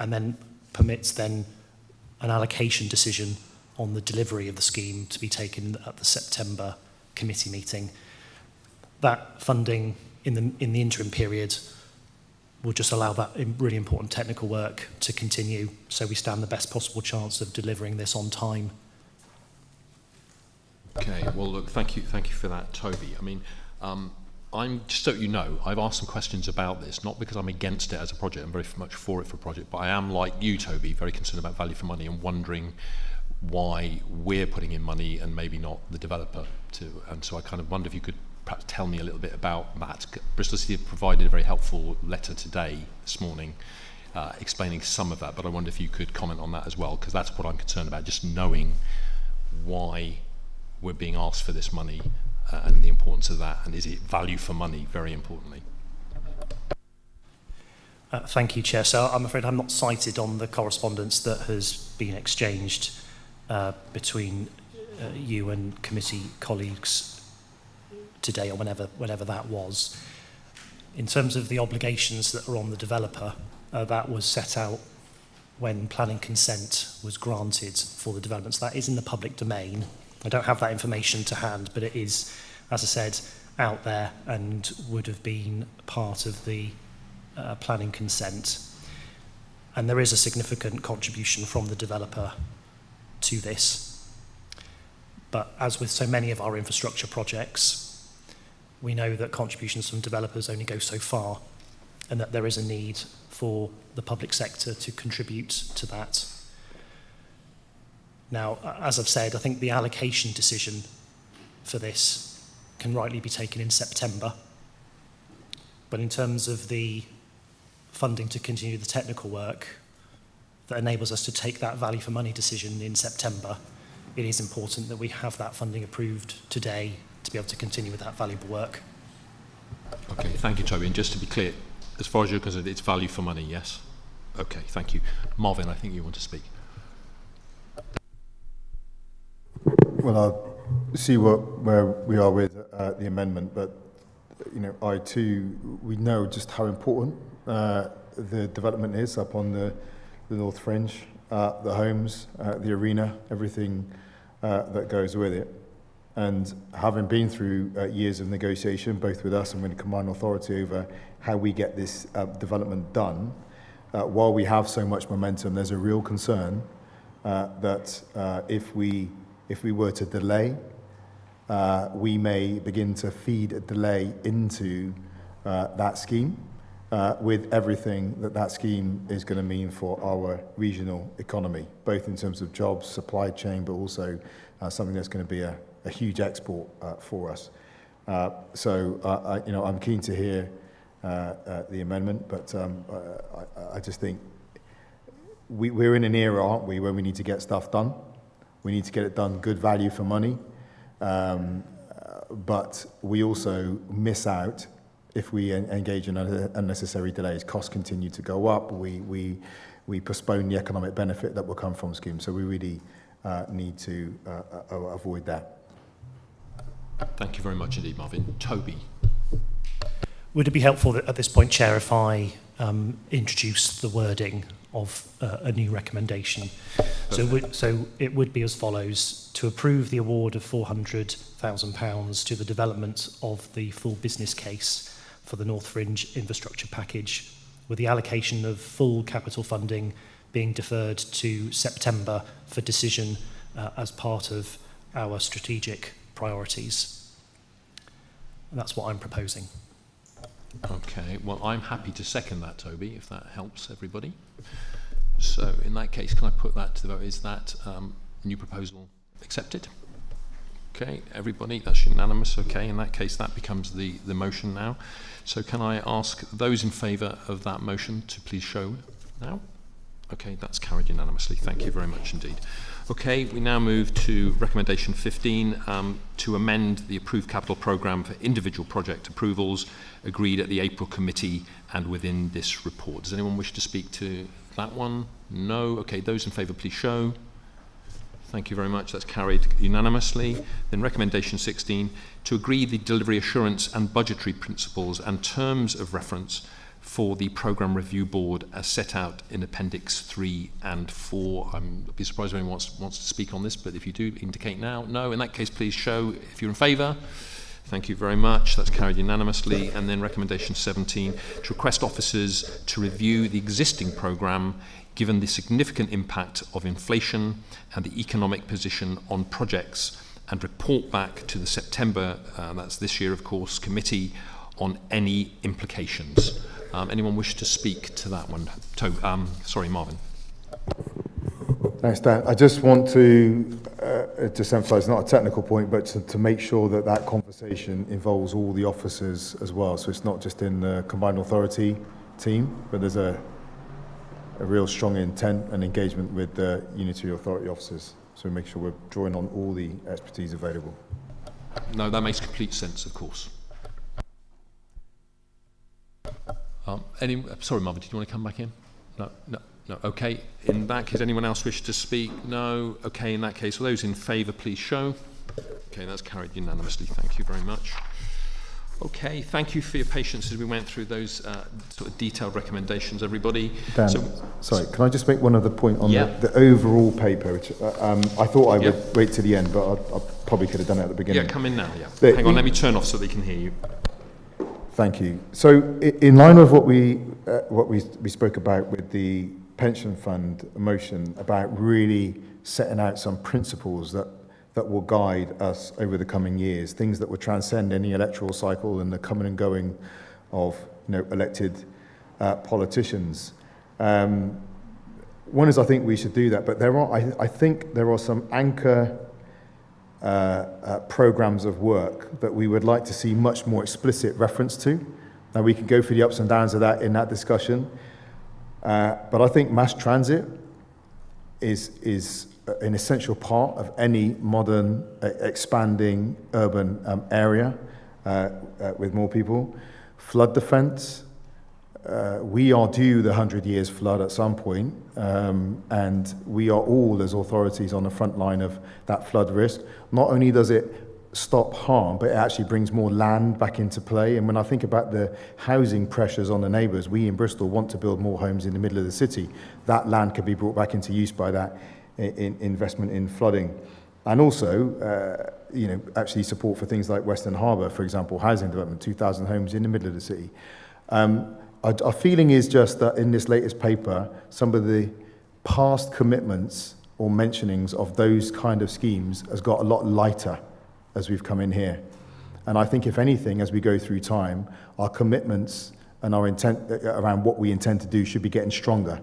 and then permits then an allocation decision on the delivery of the scheme to be taken at the September committee meeting. That funding in the interim period will just allow that really important technical work to continue, so we stand the best possible chance of delivering this on time. Okay, well, look, thank you for that, Toby. I mean, I'm, just so you know, I've asked some questions about this, not because I'm against it as a project, I'm very much for it for a project, but I am, like you, Toby, very concerned about value for money and wondering why we're putting in money and maybe not the developer too. And so I kind of wonder if you could perhaps tell me a little bit about that. Bristol City have provided a very helpful letter today, this morning, explaining some of that, but I wonder if you could comment on that as well, because that's what I'm concerned about, just knowing why we're being asked for this money and the importance of that, and is it value for money, very importantly. Thank you, Chair. So I'm afraid I'm not cited on the correspondence that has been exchanged between you and committee colleagues today, or whenever that was. In terms of the obligations that are on the developer, that was set out when planning consent was granted for the developments. That is in the public domain. I don't have that information to hand, but it is, as I said, out there and would have been part of the planning consent. And there is a significant contribution from the developer to this. But as with so many of our infrastructure projects, we know that contributions from developers only go so far, and that there is a need for the public sector to contribute to that. Now, as I've said, I think the allocation decision for this can rightly be taken in September. But in terms of the funding to continue the technical work that enables us to take that value for money decision in September, it is important that we have that funding approved today to be able to continue with that valuable work. Okay, thank you, Toby. And just to be clear, as far as you're concerned, it's value for money, yes? Okay, thank you. Marvin, I think you want to speak. Well, I'll see where we are with the amendment, but you know, I too, we know just how important the development is up on the North Fringe, the homes, the arena, everything that goes with it. And having been through years of negotiation, both with us and with the combined authority over how we get this development done, while we have so much momentum, there's a real concern that if we were to delay, we may begin to feed a delay into that scheme, with everything that scheme is going to mean for our regional economy, both in terms of jobs, supply chain, but also something that's going to be a huge export for us. So, you know, I'm keen to hear the amendment, but I just think we're in an era, aren't we, where we need to get stuff done. We need to get it done, good value for money, but we also miss out if we engage in unnecessary delays. Costs continue to go up. We postpone the economic benefit that will come from schemes. So we really need to avoid that. Thank you very much indeed, Marvin. Toby. Would it be helpful at this point, Chair, if I introduce the wording of a new recommendation? So it would be as follows: to approve the award of £400,000 to the development of the full business case for the North Fringe infrastructure package, with the allocation of full capital funding being deferred to September for decision as part of our strategic priorities. And that's what I'm proposing. Okay, well, I'm happy to second that, Toby, if that helps everybody. So in that case, can I put that to the vote? Is that new proposal accepted? Okay, everybody, that's unanimous. Okay, in that case, that becomes the motion now. So can I ask those in favour of that motion to please show now? Okay, that's carried unanimously. Thank you very much indeed. Okay, we now move to recommendation 15, to amend the approved capital programme for individual project approvals agreed at the April committee and within this report. Does anyone wish to speak to that one? No? Okay, those in favour please show. Thank you very much. That's carried unanimously. Then recommendation 16, to agree the delivery assurance and budgetary principles and terms of reference for the Programme Review Board as set out in Appendix 3 and 4. I'd be surprised if anyone wants to speak on this, but if you do, indicate now. No, in that case, please show if you're in favour. Thank you very much. That's carried unanimously. And then recommendation 17, to request officers to review the existing programme given the significant impact of inflation and the economic position on projects, and report back to the September, that's this year of course, committee on any implications. Anyone wish to speak to that one? Sorry, Marvin. Thanks, Dan. I just want to just emphasise, not a technical point, but to make sure that that conversation involves all the officers as well. So it's not just in the combined authority team, but there's a real strong intent and engagement with the unitary authority officers. So make sure we're drawing on all the expertise available. No, that makes complete sense, of course. Sorry, Marvin, did you want to come back in? No. Okay. In that case, anyone else wish to speak? No. Okay. In that case, those in favour, please show. Okay, that's carried unanimously. Thank you very much. Okay. Thank you for your patience as we went through those sort of detailed recommendations, everybody. Dan, sorry, can I just make one other point on the overall paper? Which I thought I would wait to the end, but I probably could have done it at the beginning. Yeah, come in now. Yeah. Hang on. Let me turn off so they can hear you. Thank you. So, in line with what we spoke about with the pension fund motion, about really setting out some principles that will guide us over the coming years, things that will transcend any electoral cycle and the coming and going of elected politicians. One is, I think we should do that, but I think there are some anchor programs of work that we would like to see much more explicit reference to. Now, we can go through the ups and downs of that in that discussion, but I think mass transit is an essential part of any modern expanding urban area with more people. Flood defence, we are due the 100 years flood at some point, and we are all, as authorities, on the front line of that flood risk. Not only does it stop harm, but it actually brings more land back into play. And when I think about the housing pressures on the neighbours, we in Bristol want to build more homes in the middle of the city. That land can be brought back into use by that investment in flooding. And also, actually support for things like Western Harbour, for example, housing development, 2,000 homes in the middle of the city. Our feeling is just that in this latest paper, some of the past commitments or mentionings of those kind of schemes has got a lot lighter as we've come in here. And I think, if anything, as we go through time, our commitments and our intent around what we intend to do should be getting stronger,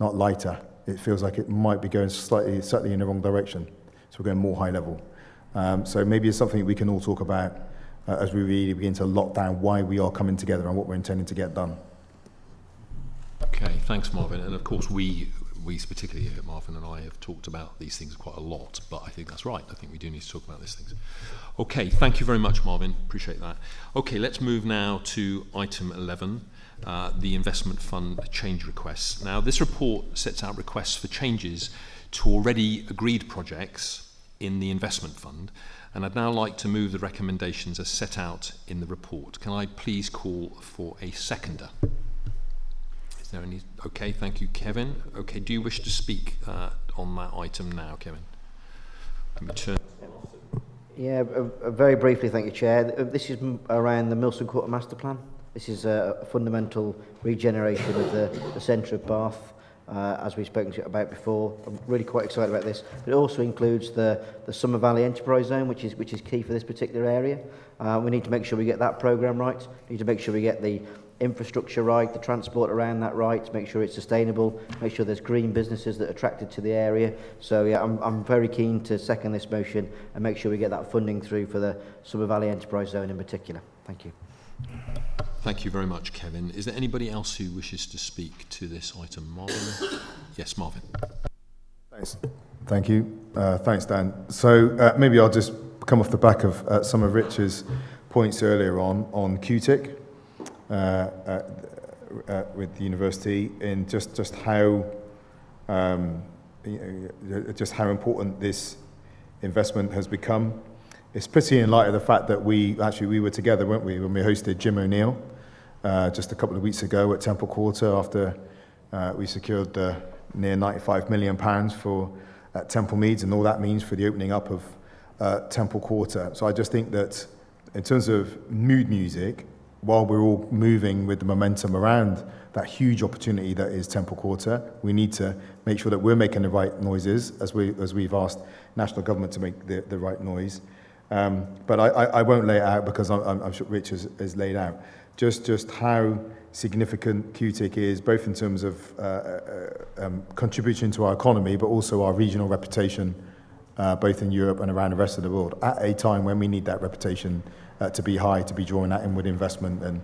not lighter. It feels like it might be going certainly in the wrong direction. So we're going more high level. So maybe it's something we can all talk about as we really begin to lock down why we are coming together and what we're intending to get done. Okay, thanks, Marvin. And of course, we particularly here, Marvin and I, have talked about these things quite a lot, but I think that's right. I think we do need to talk about these things. Okay, thank you very much, Marvin. Appreciate that. Okay, let's move now to item 11, the investment fund change requests. Now, this report sets out requests for changes to already agreed projects in the investment fund, and I'd now like to move the recommendations as set out in the report. Can I please call for a seconder? Is there any? Okay, thank you, Kevin. Okay, do you wish to speak on that item now, Kevin? Let me turn. Yeah, very briefly, thank you, Chair. This is around the Milson Quarter Master Plan. This is a fundamental regeneration of the centre of Bath, as we've spoken about before. I'm really quite excited about this. But it also includes the Summer Valley Enterprise Zone, which is key for this particular area. We need to make sure we get that programme right. We need to make sure we get the infrastructure right, the transport around that right, make sure it's sustainable, make sure there's green businesses that are attracted to the area. So yeah, I'm very keen to second this motion and make sure we get that funding through for the Summer Valley Enterprise Zone in particular. Thank you. Thank you very much, Kevin. Is there anybody else who wishes to speak to this item? Marvin? Yes, Marvin. Thanks. Thank you. Thanks, Dan. So maybe I'll just come off the back of some of Rich's points earlier on QTIC. With the university, in just how just how important this investment has become. It's pretty in light of the fact that we were together, weren't we, when we hosted Jim O'Neill just a couple of weeks ago at Temple Quarter after we secured near £95 million for Temple Meads and all that means for the opening up of Temple Quarter. So I just think that In terms of mood music, while we're all moving with the momentum around that huge opportunity that is Temple Quarter, we need to make sure that we're making the right noises, as we've asked national government to make the right noise. But I won't lay it out, because I'm sure Rich has laid out just how significant QTIC is, both in terms of contribution to our economy, but also our regional reputation, both in Europe and around the rest of the world, at a time when we need that reputation to be high, to be drawing that inward investment and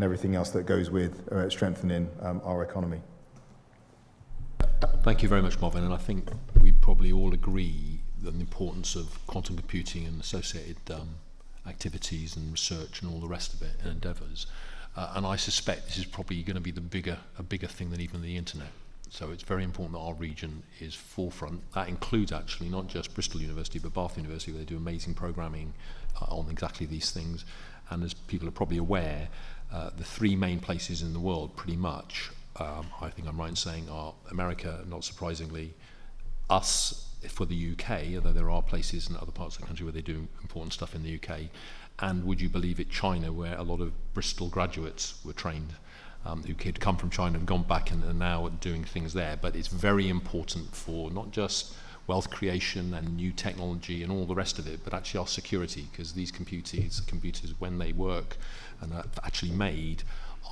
everything else that goes with strengthening our economy. Thank you very much, Marvin. And I think we probably all agree on the importance of quantum computing and associated activities and research and all the rest of it and endeavours. And I suspect this is probably going to be a bigger thing than even the internet. So it's very important that our region is forefront. That includes actually not just Bristol University, but Bath University, where they do amazing programming on exactly these things. And as people are probably aware, the three main places in the world, pretty much, I think I'm right in saying, are America, not surprisingly, us for the UK, although there are places in other parts of the country where they do important stuff in the UK, and would you believe it, China, where a lot of Bristol graduates were trained, who had come from China and gone back and are now doing things there. But it's very important for not just wealth creation and new technology and all the rest of it, but actually our security, because these computers, when they work and are actually made,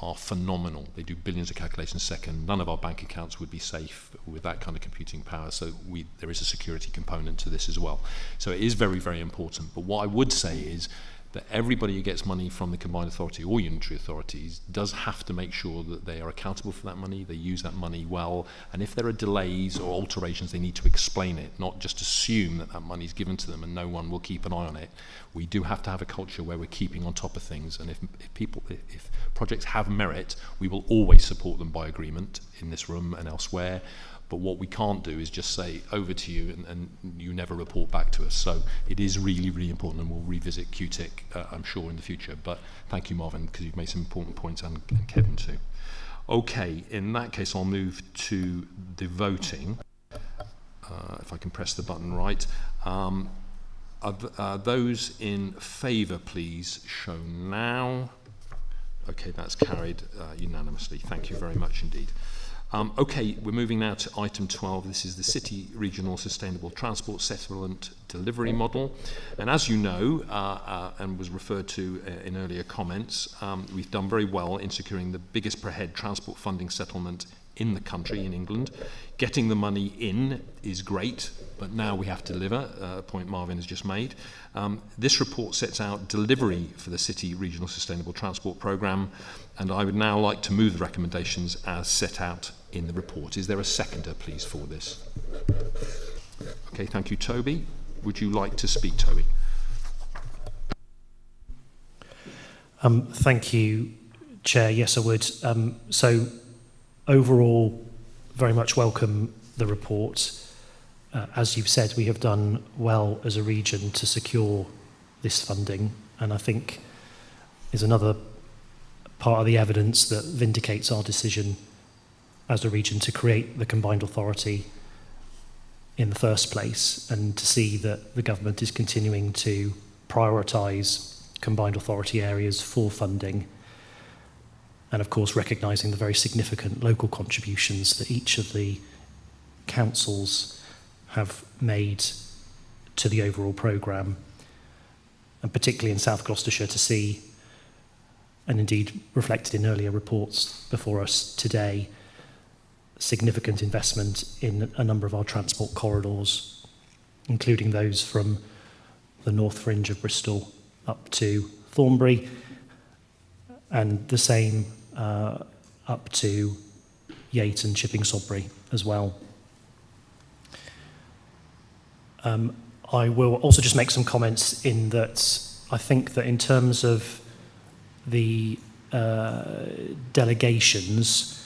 are phenomenal. They do billions of calculations a second. None of our bank accounts would be safe with that kind of computing power, so there is a security component to this as well. So it is very, very important. But what I would say is that everybody who gets money from the combined authority or unitary authorities does have to make sure that they are accountable for that money, they use that money well, and if there are delays or alterations, they need to explain it, not just assume that that money is given to them and no one will keep an eye on it. We do have to have a culture where we're keeping on top of things, and if projects have merit, we will always support them by agreement in this room and elsewhere. But what we can't do is just say, over to you, and you never report back to us. So it is really, really important, and we'll revisit QTIC, I'm sure, in the future. But thank you, Marvin, because you've made some important points, and Kevin too. Okay, in that case, I'll move to the voting, if I can press the button right. Those in favour, please show now. Okay, that's carried unanimously. Thank you very much indeed. Okay, we're moving now to item 12. This is the City Regional Sustainable Transport Settlement Delivery Model. And as you know, and was referred to in earlier comments, we've done very well in securing the biggest per head transport funding settlement in the country, in England. Getting the money in is great, but now we have to deliver, a point Marvin has just made. This report sets out delivery for the City Regional Sustainable Transport Programme, and I would now like to move the recommendations as set out in the report. Is there a seconder, please, for this? Okay, thank you, Toby. Would you like to speak, Toby? Thank you, Chair. Yes, I would. So, overall, very much welcome the report. As you've said, we have done well as a region to secure this funding, and I think is another part of the evidence that vindicates our decision as a region to create the combined authority in the first place, and to see that the government is continuing to prioritise combined authority areas for funding, and of course recognising the very significant local contributions that each of the councils have made to the overall programme, and particularly in South Gloucestershire to see, and indeed reflected in earlier reports before us today, significant investment in a number of our transport corridors, including those from the north fringe of Bristol up to Thornbury, and the same up to Yate and Chipping Sodbury as well. I will also just make some comments in that I think that in terms of the delegations,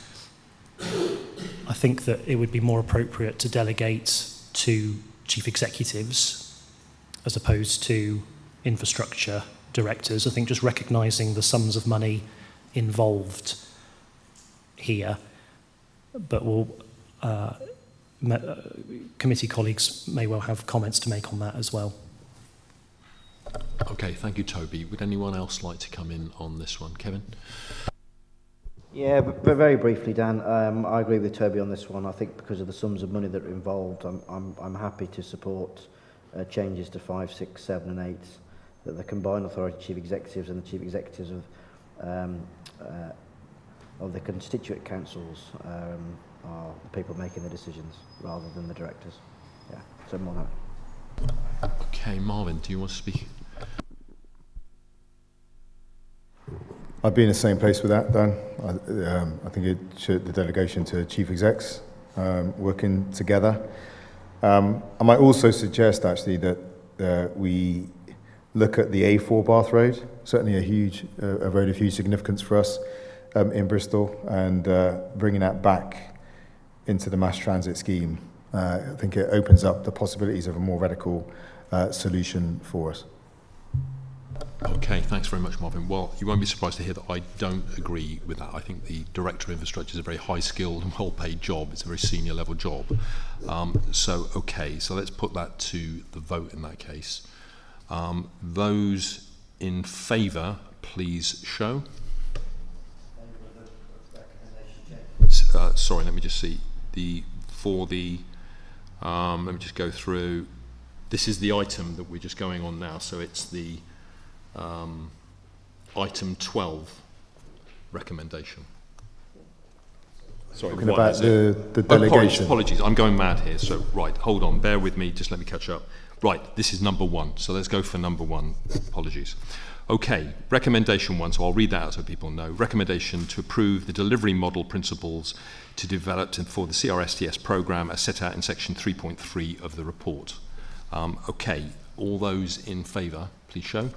I think that it would be more appropriate to delegate to chief executives as opposed to infrastructure directors. I think just recognising the sums of money involved here, but we'll committee colleagues may well have comments to make on that as well. Okay, thank you, Toby. Would anyone else like to come in on this one? Kevin? Yeah, but very briefly, Dan, I agree with Toby on this one. I think because of the sums of money that are involved, I'm happy to support changes to 5, 6, 7 and 8, that the combined authority chief executives and the chief executives of the constituent councils are the people making the decisions rather than the directors. Yeah, so more than that. Okay, Marvin, do you want to speak? I'd be in the same place with that, Dan. I think it should, the delegation to chief execs working together. I might also suggest actually that we look at the A4 Bath Road, certainly a road of huge significance for us in Bristol, and bringing that back into the mass transit scheme. I think it opens up the possibilities of a more radical solution for us. Okay, thanks very much, Marvin. Well, you won't be surprised to hear that I don't agree with that. I think the Director of Infrastructure is a very high-skilled and well-paid job. It's a very senior-level job. So let's put that to the vote in that case. Those in favour, please show. Sorry, let me just see. Let me just go through. This is the item that we're just going on now. So it's the item 12 recommendation. Sorry, Talking about the delegation. Apologies, I'm going mad here. So, right, hold on, bear with me, just let me catch up. Right, this is number 1, so let's go for number 1. Apologies. Okay, recommendation 1, so I'll read that out so people know. Recommendation to approve the delivery model principles to develop for the CRSTS programme as set out in section 3.3 of the report. Okay, all those in favour, please show.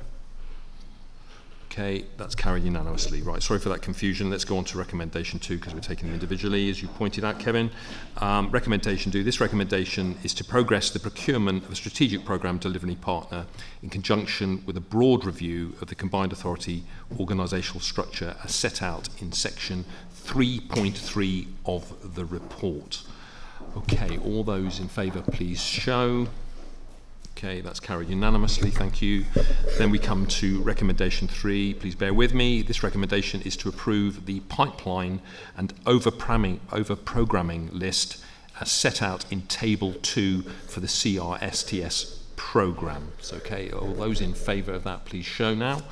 Okay, that's carried unanimously. Right, sorry for that confusion. Let's go on to recommendation 2 because we're taking them individually, as you pointed out, Kevin. Recommendation 2. This recommendation is to progress the procurement of a strategic programme delivery partner in conjunction with a broad review of the combined authority organisational structure as set out in section 3.3 of the report. Okay, all those in favour, please show. Okay, that's carried unanimously, thank you. Then we come to recommendation 3. Please bear with me. This recommendation is to approve the pipeline and over-programming list as set out in table 2 for the CRSTS programme. So, okay, all those in favour of that, please show now.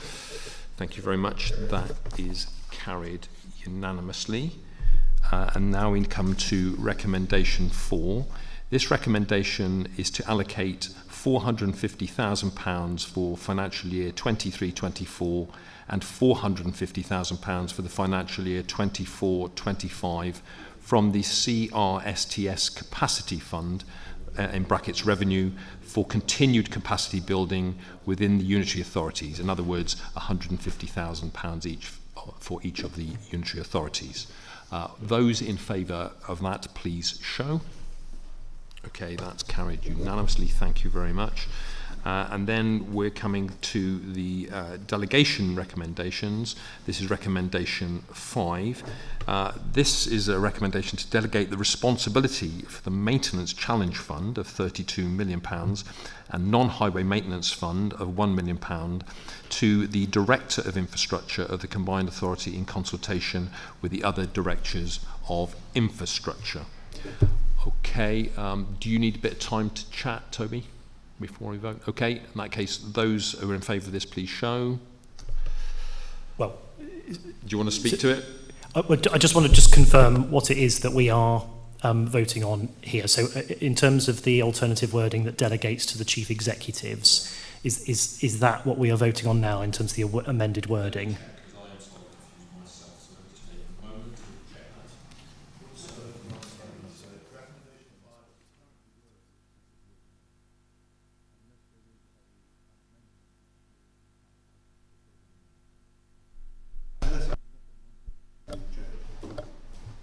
Thank you very much. That is carried unanimously. And now we come to recommendation 4. This recommendation is to allocate £450,000 for financial year 23-24 and £450,000 for the financial year 24-25 from the CRSTS Capacity Fund, in brackets revenue, for continued capacity building within the unitary authorities. In other words, £150,000 each for each of the unitary authorities. Those in favour of that, please show. Okay, that's carried unanimously. Thank you very much. And then we're coming to the delegation recommendations. This is recommendation 5. This is a recommendation to delegate the responsibility for the Maintenance Challenge Fund of £32 million and Non-Highway Maintenance Fund of £1 million to the Director of Infrastructure of the Combined Authority in consultation with the other Directors of Infrastructure. Okay, do you need a bit of time to chat, Toby, before we vote? Okay, in that case, those who are in favour of this, please show. Well, do you want to speak to it? I just want to confirm what it is that we are voting on here. So in terms of the alternative wording that delegates to the chief executives, is that what we are voting on now in terms of the amended wording?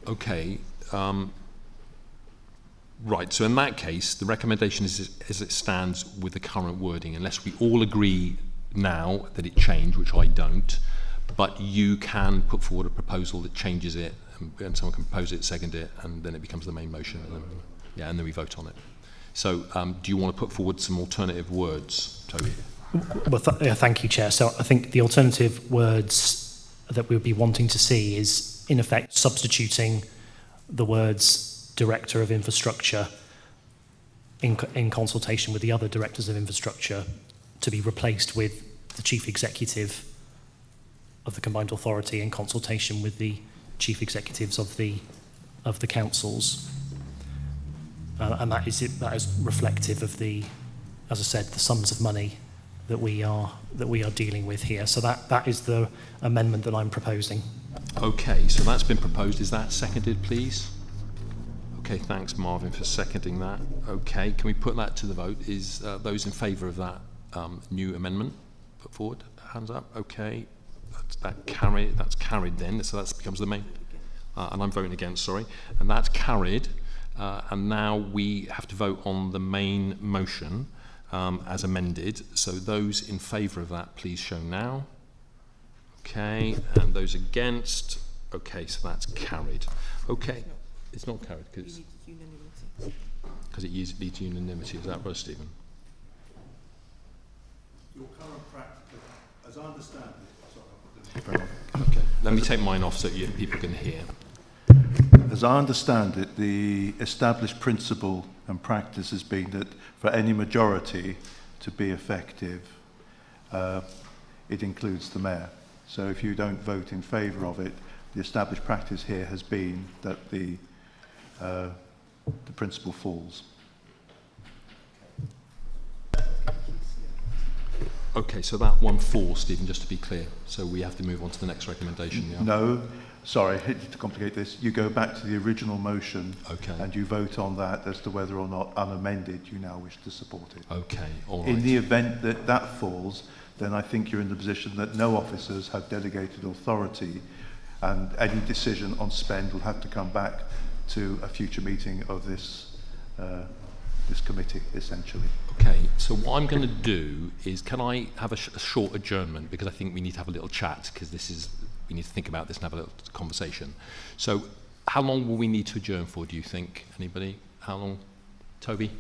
Okay, right, so in that case, the recommendation is as it stands with the current wording, unless we all agree now that it changed, which I don't, but you can put forward a proposal that changes it, and someone can propose it, second it, and then it becomes the main motion, and then we vote on it. So do you want to put forward some alternative words, Toby? Well, thank you, Chair. So I think the alternative words that we would be wanting to see is, in effect, substituting the words Director of Infrastructure in consultation with the other Directors of Infrastructure to be replaced with the Chief Executive of the Combined Authority in consultation with the Chief Executives of the councils. And that is reflective of the, as I said, the sums of money that we are dealing with here. So that is the amendment that I'm proposing. Okay, so that's been proposed. Is that seconded, please? Okay, thanks, Marvin, for seconding that. Okay, can we put that to the vote? Is those in favour of that new amendment put forward? Hands up. Okay, that's carried then. So that becomes the main. And I'm voting against. Sorry, and that's carried. And now we have to vote on the main motion as amended. So those in favour of that, please show now. Okay, and those against. Okay, so that's carried. Okay, it's not carried because it needs unanimity. Is that right, Stephen? Your current practice, as I understand it, sorry, okay, let me take mine off so people can hear. as I understand it, the established principle and practice has been that for any majority to be effective, it includes the mayor. So if you don't vote in favour of it, the established practice here has been that the principle falls. Okay, so that one falls, Stephen, just to be clear. So we have to move on to the next recommendation, yeah? No, sorry, to complicate this, you go back to the original motion and you vote on that as to whether or not unamended you now wish to support it. Okay, all right. In the event that that falls, then I think you're in the position that no officers have delegated authority and any decision on spend will have to come back to a future meeting of this committee, essentially. Okay, so what I'm going to do is, can I have a short adjournment, because I think we need to have a little chat, because we need to think about this and have a little conversation. So how long will we need to adjourn for, do you think? Anybody? How long? Toby?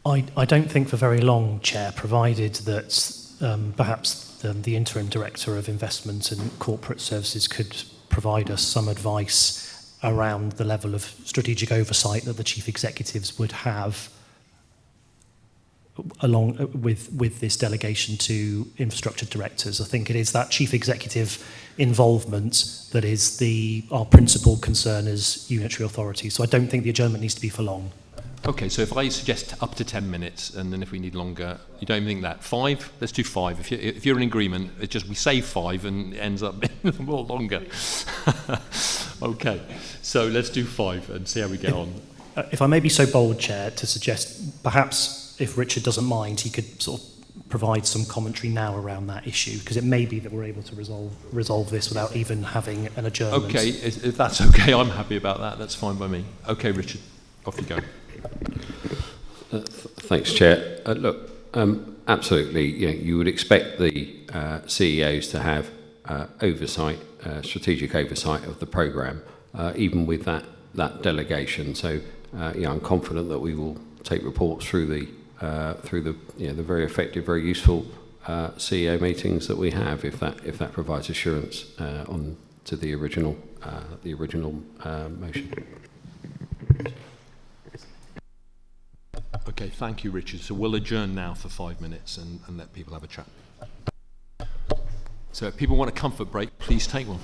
I don't think for very long, Chair, provided that perhaps the Interim Director of Investment and Corporate Services could provide us some advice around the level of strategic oversight that the Chief Executives would have along with this delegation to infrastructure directors. I think it is that chief executive involvement that is our principal concern as unitary authority. So I don't think the adjournment needs to be for long. Okay, so if I suggest up to 10 minutes, and then if we need longer, you don't even think that? 5? Let's do 5. If you're in agreement, it's just we say 5 and it ends up being more longer. Okay, so let's do 5 and see how we get on. If I may be so bold, Chair, to suggest perhaps if Richard doesn't mind, he could sort of provide some commentary now around that issue, because it may be that we're able to resolve this without even having an adjournment. Okay, if that's okay, I'm happy about that. That's fine by me. Okay, Richard, off you go. Thanks, Chair. Look, absolutely, you would expect the CEOs to have oversight, strategic oversight of the programme, even with that delegation. So, I'm confident that we will take reports through the very effective, very useful CEO meetings that we have, if that provides assurance on to the original motion. Okay, thank you, Richard. So we'll adjourn now for 5 minutes and let people have a chat. So if people want a comfort break, please take one.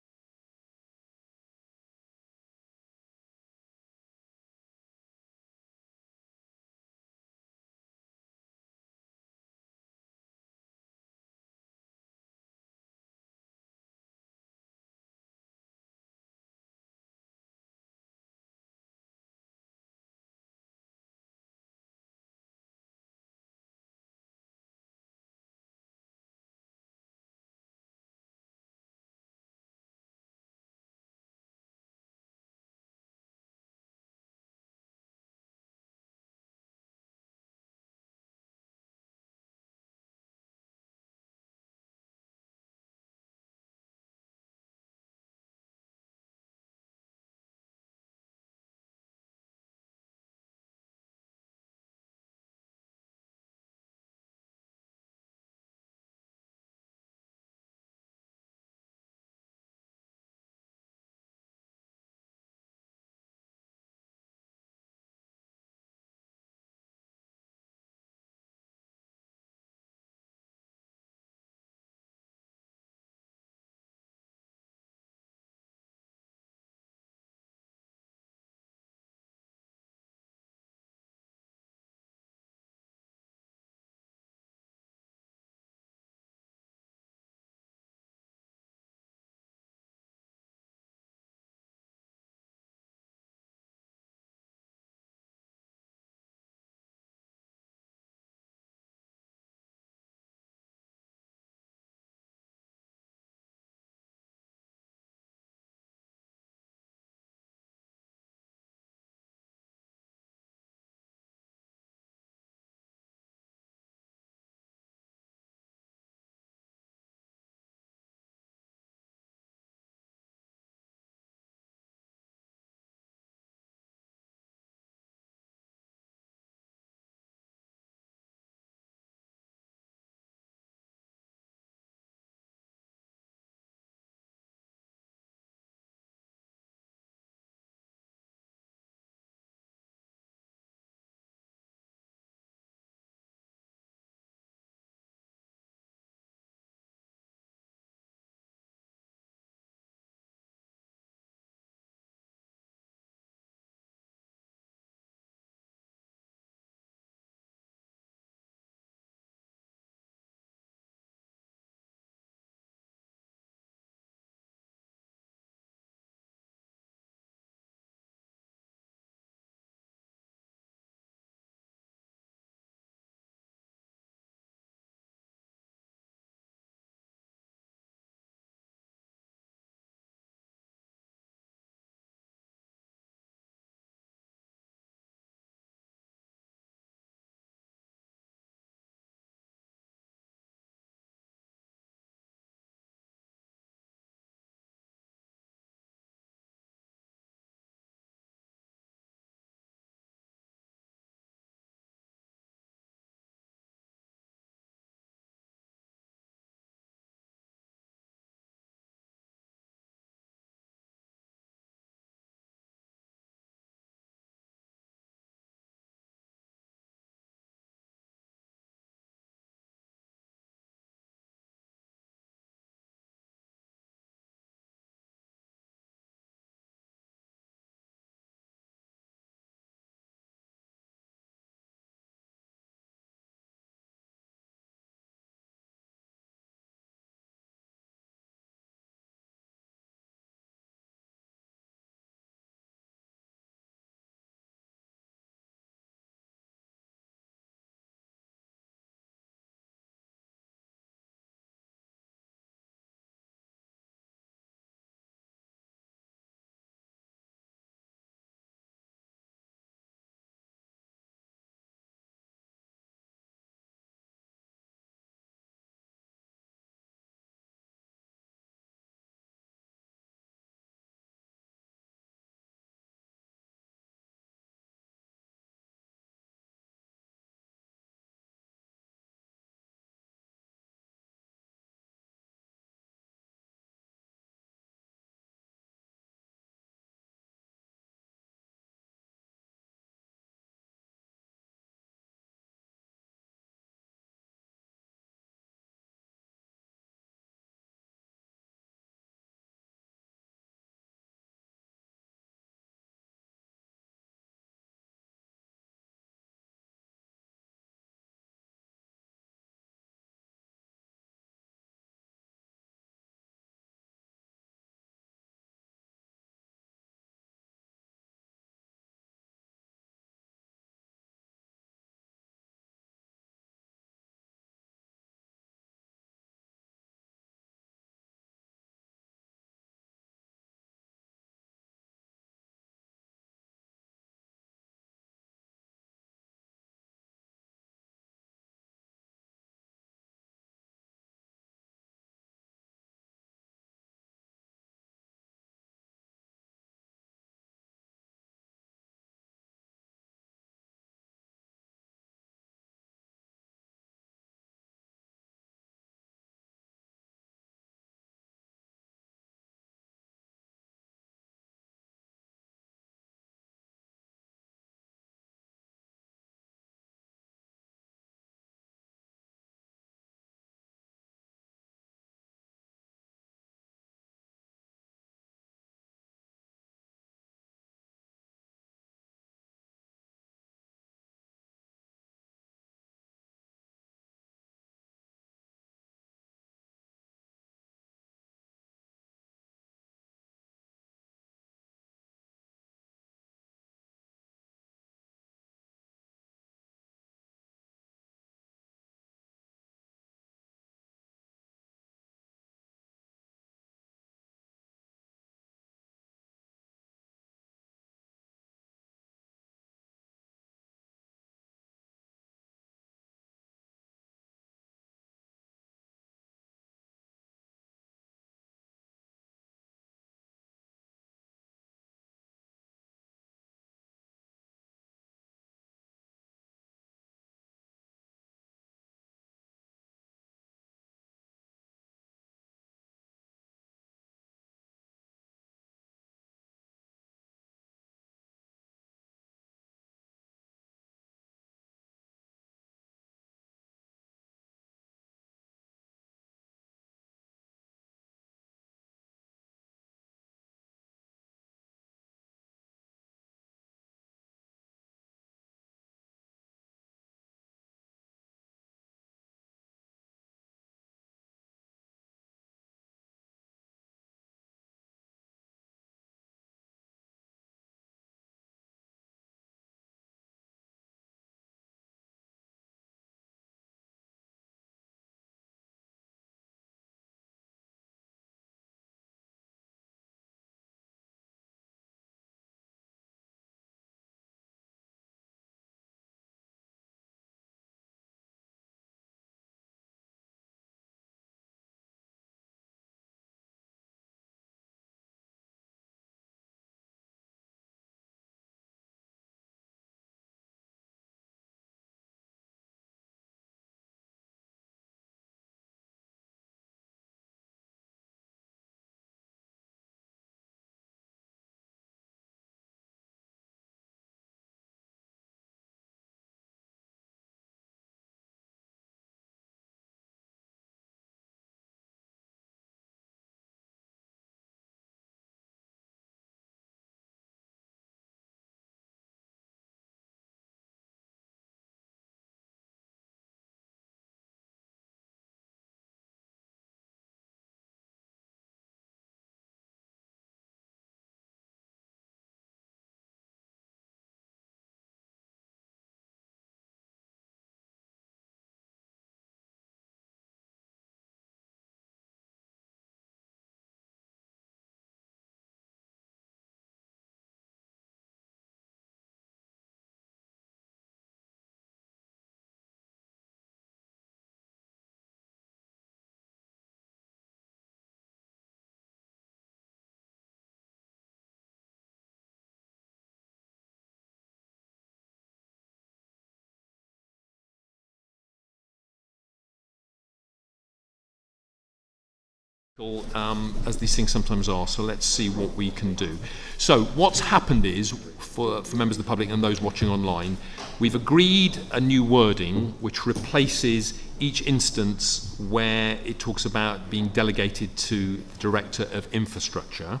as these things sometimes are, so let's see what we can do. So what's happened is, for members of the public and those watching online, we've agreed a new wording which replaces each instance where it talks about being delegated to the Director of Infrastructure.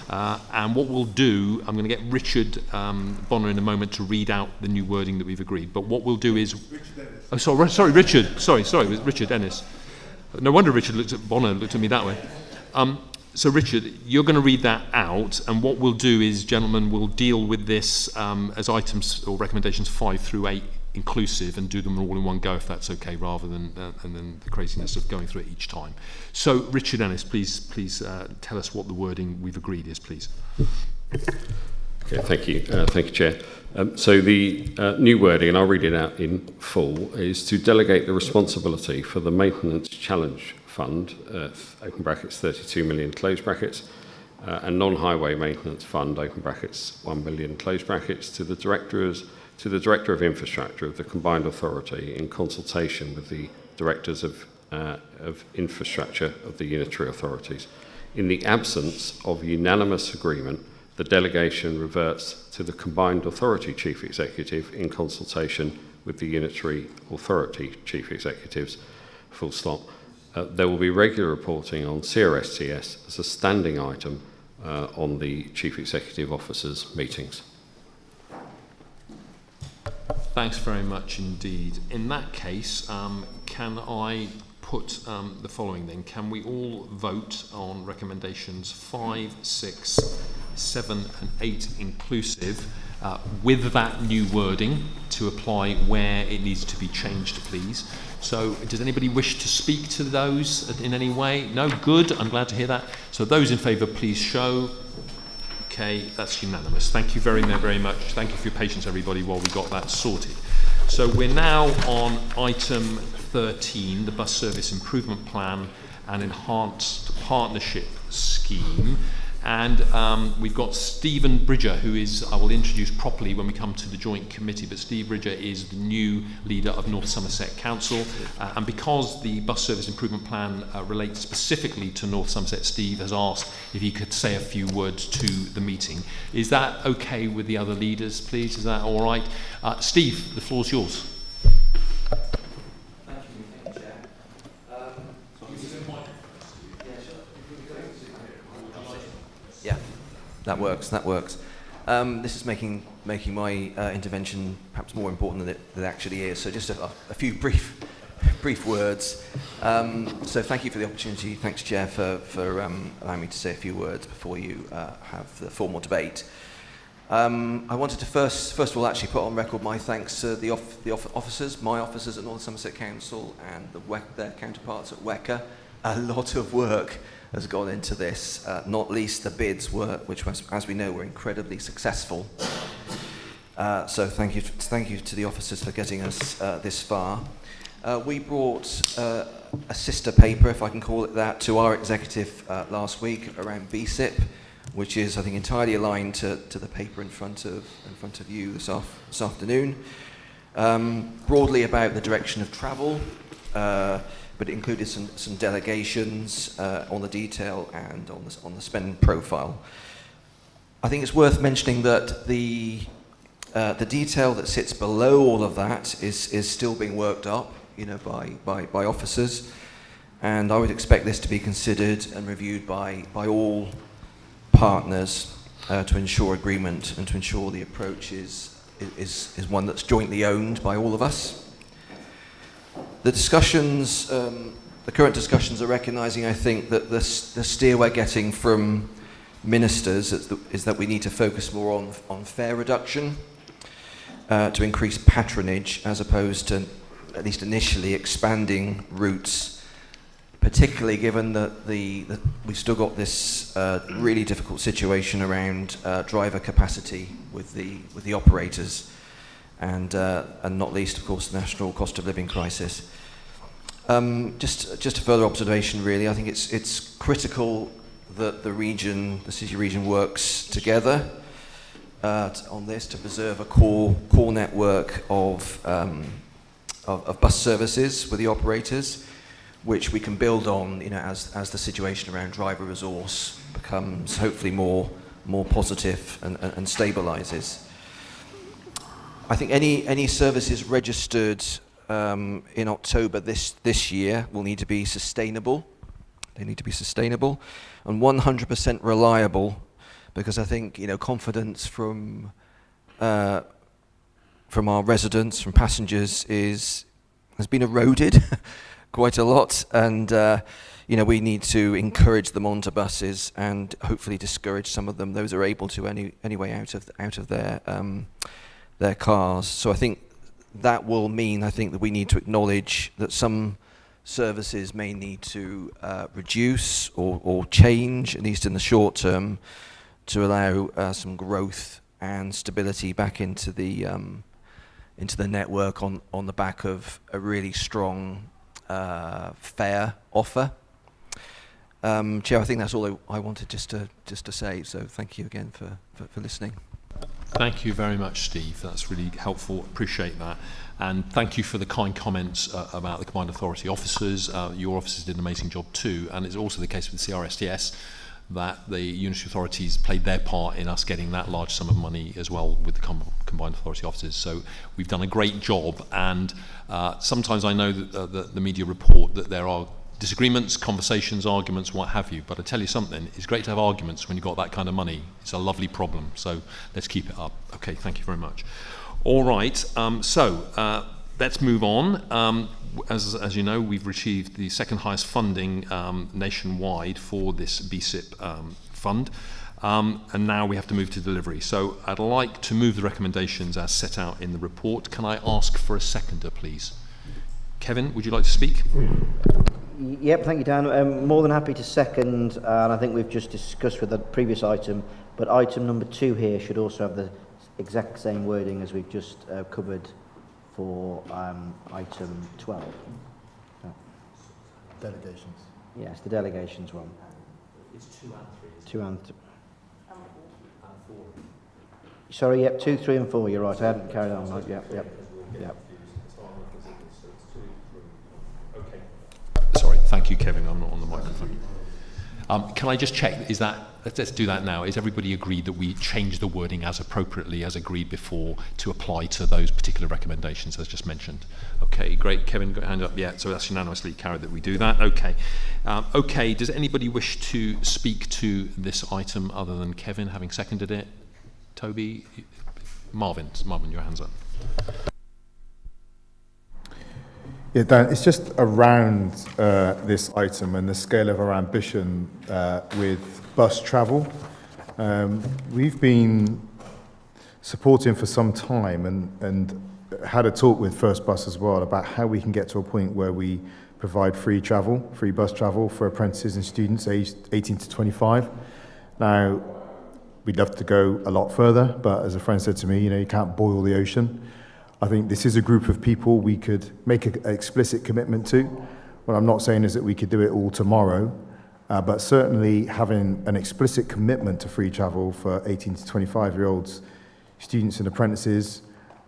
And what we'll do, I'm going to get Richard Bonner in a moment to read out the new wording that we've agreed, but what we'll do is... Richard. Sorry, it was Richard Ennis. No wonder Richard Bonner looked at me that way. So Richard, you're going to read that out, and what we'll do is, gentlemen, we'll deal with this as items or recommendations 5 through 8 inclusive, and do them all in one go if that's okay, rather than and then the craziness of going through it each time. So Richard Ennis, please tell us what the wording we've agreed is, please. Okay, thank you, Chair. So the new wording, and I'll read it out in full, is to delegate the responsibility for the Maintenance Challenge Fund, open brackets 32 million, close brackets, and non-highway maintenance fund, open brackets 1 million, close brackets, to the Director of Infrastructure of the Combined Authority in consultation with the Directors of Infrastructure of the Unitary Authorities. In the absence of unanimous agreement, the delegation reverts to the Combined Authority Chief Executive in consultation with the Unitary Authority Chief Executives, full stop. There will be regular reporting on CRSTS as a standing item on the Chief Executive Officer's meetings. Thanks very much indeed. In that case, can I put the following then? Can we all vote on recommendations 5, 6, 7 and 8 inclusive with that new wording to apply where it needs to be changed, please? So does anybody wish to speak to those in any way? No? Good. I'm glad to hear that. So those in favour, please show. Okay, that's unanimous. Thank you very, very much. Thank you for your patience, everybody, while we got that sorted. So we're now on item 13, the Bus Service Improvement Plan and Enhanced Partnership Scheme. And we've got Stephen Bridger, who is, I will introduce properly when we come to the joint committee, but Steve Bridger is the new leader of North Somerset Council. And because the Bus Service Improvement Plan relates specifically to North Somerset, Steve has asked if he could say a few words to the meeting. Is that okay with the other leaders, please? Is that all right? Steve, the floor's yours. That works. This is making my intervention perhaps more important than it actually is. So just a few brief words. So thank you for the opportunity. Thanks, Chair, for allowing me to say a few words before you have the formal debate. I wanted to first of all actually put on record my thanks to the officers, my officers at North Somerset Council and their counterparts at WECA. A lot of work has gone into this, not least the bids which was, as we know, were incredibly successful. So thank you to the officers for getting us this far. We brought a sister paper, if I can call it that, to our executive last week around BSIP, which is, I think, entirely aligned to the paper in front of you this afternoon. Broadly about the direction of travel. But it included some delegations on the detail and on the spend profile. I think it's worth mentioning that the detail that sits below all of that is still being worked up, by officers, and I would expect this to be considered and reviewed by all partners to ensure agreement and to ensure the approach is one that's jointly owned by all of us. The discussions, the current discussions are recognising, I think, that the steer we're getting from ministers is that we need to focus more on fare reduction to increase patronage as opposed to, at least initially, expanding routes, particularly given that we've still got this really difficult situation around driver capacity with the operators. And not least, of course, the national cost of living crisis. Just a further observation, really. I think it's critical that the city region works together on this to preserve a core network of bus services with the operators. which we can build on, as the situation around driver resource becomes hopefully more positive and stabilises. I think any services registered in October this year will need to be sustainable. They need to be sustainable and 100% reliable, because I think confidence from our residents, from passengers, has been eroded quite a lot, and we need to encourage them onto buses and hopefully discourage some of them, those who are able to anyway, out of their cars. So I think that will mean, that we need to acknowledge that some services may need to reduce or change, at least in the short term, to allow some growth and stability back into the network on the back of a really strong fare offer. Chair, I think that's all I wanted just to say. So thank you again for listening. Thank you very much, Steve. That's really helpful. Appreciate that. And thank you for the kind comments about the Combined Authority officers. Your officers did an amazing job too. And it's also the case with CRSTS that the unitary authorities played their part in us getting that large sum of money as well with the Combined Authority officers. So we've done a great job. And sometimes I know that the media report that there are disagreements, conversations, arguments, what have you. But I tell you something, it's great to have arguments when you've got that kind of money. It's a lovely problem. So let's keep it up. Okay, thank you very much. All right, so let's move on. As you know, we've received the second highest funding nationwide for this BSIP fund. And now we have to move to delivery. So I'd like to move the recommendations as set out in the report. Can I ask for a seconder, please? Kevin, would you like to speak? Yep, thank you, Dan. More than happy to second, and I think we've just discussed with the previous item, but item number 2 here should also have the exact same wording as we've just covered for item 12. Delegations. Yes, the delegations one. It's 2 and 3. 2 and 4. Sorry, yep, 2, 3 and 4, you're right, I hadn't carried on. Right, yep. Sorry, thank you, Kevin. I'm not on the microphone. Can I just check, let's do that now. Is everybody agreed that we change the wording as appropriately as agreed before to apply to those particular recommendations as just mentioned? Okay, great. Kevin, got your hand up. Yeah, so that's unanimously carried that we do that. Okay. Okay, does anybody wish to speak to this item other than Kevin having seconded it? Toby? Marvin, your hand's up. Yeah, Dan, it's just around this item and the scale of our ambition with bus travel. We've been supporting for some time and had a talk with First Bus as well about how we can get to a point where we provide free bus travel for apprentices and students aged 18 to 25. Now, we'd love to go a lot further, but as a friend said to me, you can't boil the ocean. I think this is a group of people we could make an explicit commitment to. What I'm not saying is that we could do it all tomorrow, but certainly having an explicit commitment to free travel for 18 to 25-year-olds, students and apprentices,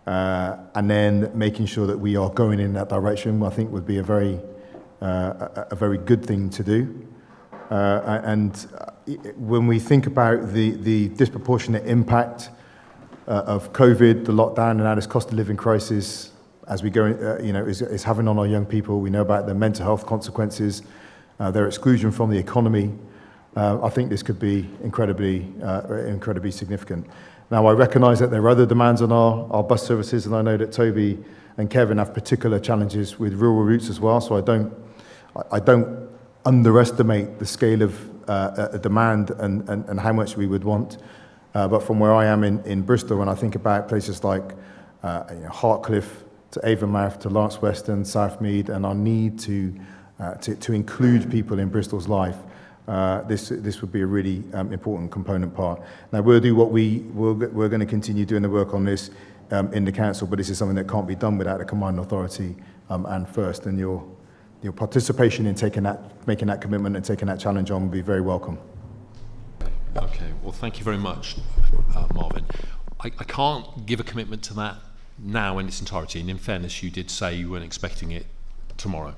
and then making sure that we are going in that direction, I think would be a very good thing to do. And when we think about the disproportionate impact of COVID, the lockdown, and now this cost of living crisis, as we go, is having on our young people. We know about the mental health consequences, their exclusion from the economy. I think this could be incredibly significant. Now, I recognise that there are other demands on our bus services, and I know that Toby and Kevin have particular challenges with rural routes as well. So I don't underestimate the scale of demand and how much we would want. But from where I am in Bristol, when I think about places like Hartcliffe to Avonmouth to Lance Weston, Southmead, and our need to include people in Bristol's life, this would be a really important component part. Now we'll do we're going to continue doing the work on this in the council, but this is something that can't be done without the Combined Authority and First, and your participation in making that commitment and taking that challenge on would be very welcome. Okay, well, thank you very much, Marvin. I can't give a commitment to that now in its entirety, and in fairness, you did say you weren't expecting it tomorrow.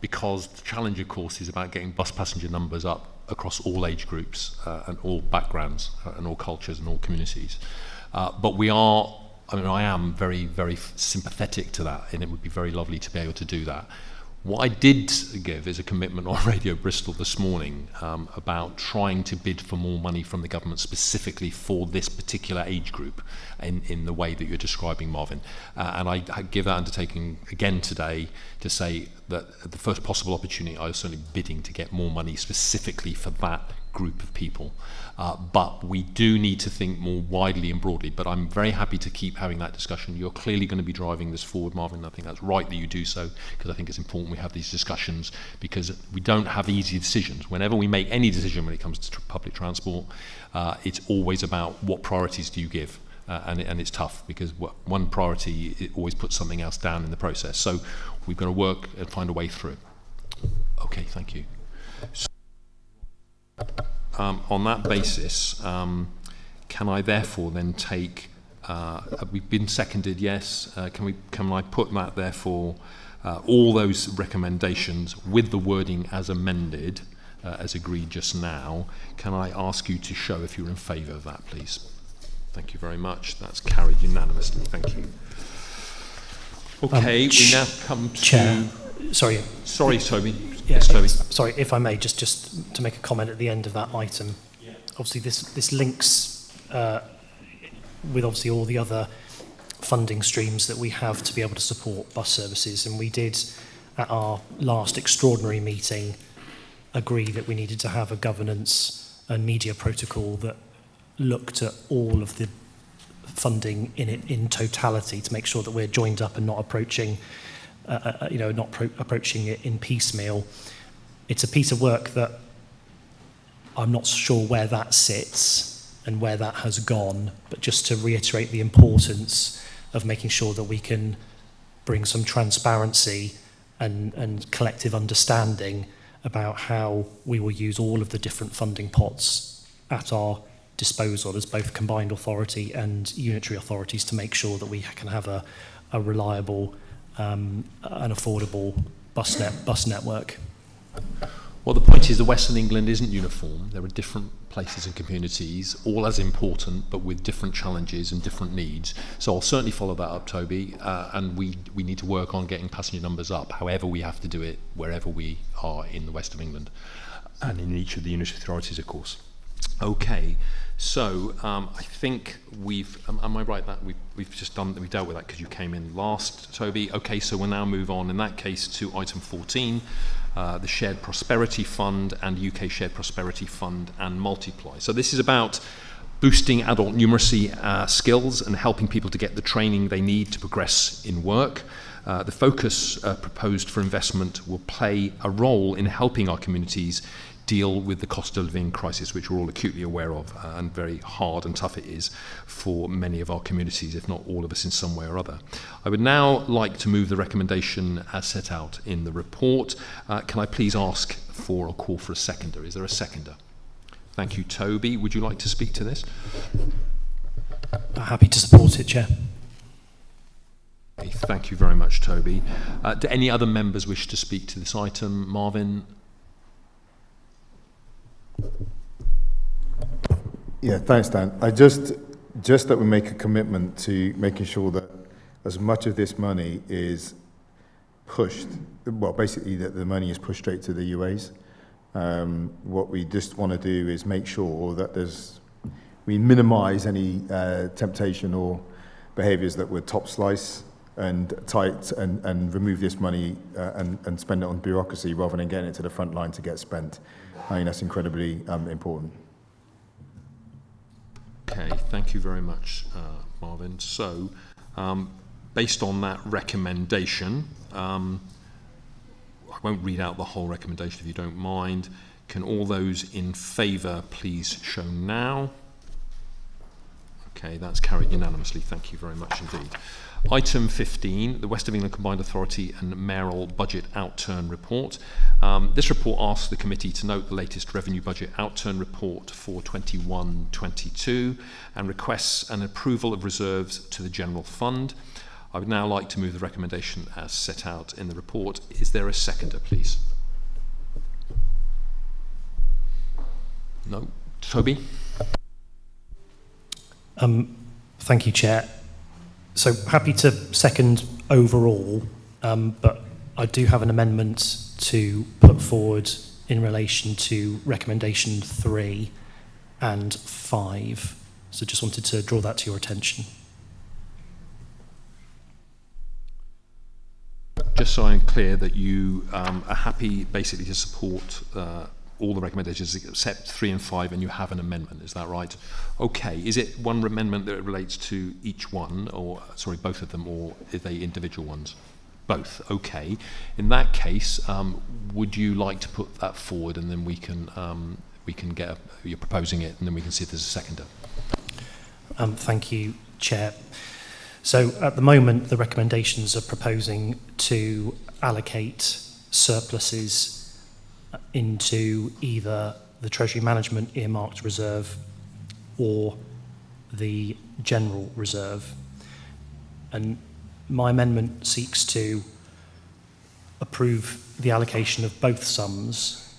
because the challenge, of course, is about getting bus passenger numbers up across all age groups and all backgrounds and all cultures and all communities. But I am very, very sympathetic to that, and it would be very lovely to be able to do that. What I did give is a commitment on Radio Bristol this morning about trying to bid for more money from the government specifically for this particular age group in the way that you're describing, Marvin. And I give that undertaking again today to say that at the first possible opportunity, I was certainly bidding to get more money specifically for that group of people. But we do need to think more widely and broadly. But I'm very happy to keep having that discussion. You're clearly going to be driving this forward, Marvin. I think that's right that you do so, because I think it's important we have these discussions, because we don't have easy decisions. Whenever we make any decision when it comes to public transport, it's always about what priorities do you give. And it's tough, because one priority, it always puts something else down in the process. So we've got to work and find a way through. Okay, thank you. So, on that basis, can I therefore then take, we've been seconded, yes, can I put that therefore, all those recommendations with the wording as amended, as agreed just now, can I ask you to show if you're in favour of that, please? Thank you very much. That's carried unanimously. Thank you. Okay, we now come to... Chair, sorry, Toby. Yeah, yes, Toby. Sorry, if I may, just to make a comment at the end of that item. Yeah. Obviously, this links with obviously all the other funding streams that we have to be able to support bus services. And we did, at our last extraordinary meeting, agree that we needed to have a governance and media protocol that looked at all of the funding in totality to make sure that we're joined up and not approaching approaching it in piecemeal. It's a piece of work that I'm not sure where that sits and where that has gone, but just to reiterate the importance of making sure that we can bring some transparency and collective understanding about how we will use all of the different funding pots at our disposal as both combined authority and unitary authorities to make sure that we can have a reliable and affordable bus network. Well, the point is the West of England isn't uniform. There are different places and communities, all as important, but with different challenges and different needs. So I'll certainly follow that up, Toby, and we need to work on getting passenger numbers up, however we have to do it, wherever we are in the West of England, and in each of the unitary authorities, of course. Okay, so I think am I right that we've just done, we've dealt with that because you came in last, Toby? Okay, so we'll now move on in that case to item 14, the Shared Prosperity Fund and UK Shared Prosperity Fund and Multiply. So this is about boosting adult numeracy skills and helping people to get the training they need to progress in work. The focus proposed for investment will play a role in helping our communities deal with the cost of living crisis, which we're all acutely aware of, and very hard and tough it is for many of our communities, if not all of us in some way or other. I would now like to move the recommendation as set out in the report. Can I please ask for a call for a seconder? Is there a seconder? Thank you, Toby. Would you like to speak to this? Happy to support it, Chair. Thank you very much, Toby. Do any other members wish to speak to this item? Marvin? Yeah, thanks, Dan. I just that we make a commitment to making sure that as much of this money is pushed, well, basically that the money is pushed straight to the UAs. What we just want to do is make sure that we minimise any temptation or behaviours that would top slice and tight and remove this money and spend it on bureaucracy rather than getting it to the front line to get spent. I think that's incredibly important. Okay, thank you very much, Marvin. So, based on that recommendation, I won't read out the whole recommendation if you don't mind. Can all those in favour please show now? Okay, that's carried unanimously. Thank you very much indeed. Item 15, the West of England Combined Authority and Mayoral Budget Outturn Report. This report asks the committee to note the latest revenue budget outturn report for 21-22 and requests an approval of reserves to the general fund. I would now like to move the recommendation as set out in the report. Is there a seconder, please? No. Toby? Thank you, Chair. So happy to second overall, but I do have an amendment to put forward in relation to recommendation 3 and 5. So just wanted to draw that to your attention. Just so I'm clear that you are happy basically to support all the recommendations except 3 and 5, and you have an amendment, is that right? Okay, is it one amendment that relates to each one, or, sorry, both of them, or are they individual ones? Both, okay. In that case, would you like to put that forward, and then we can get, you're proposing it, and then we can see if there's a seconder? Thank you, Chair. So at the moment, the recommendations are proposing to allocate surpluses into either the Treasury Management earmarked reserve or the general reserve. And my amendment seeks to approve the allocation of both sums.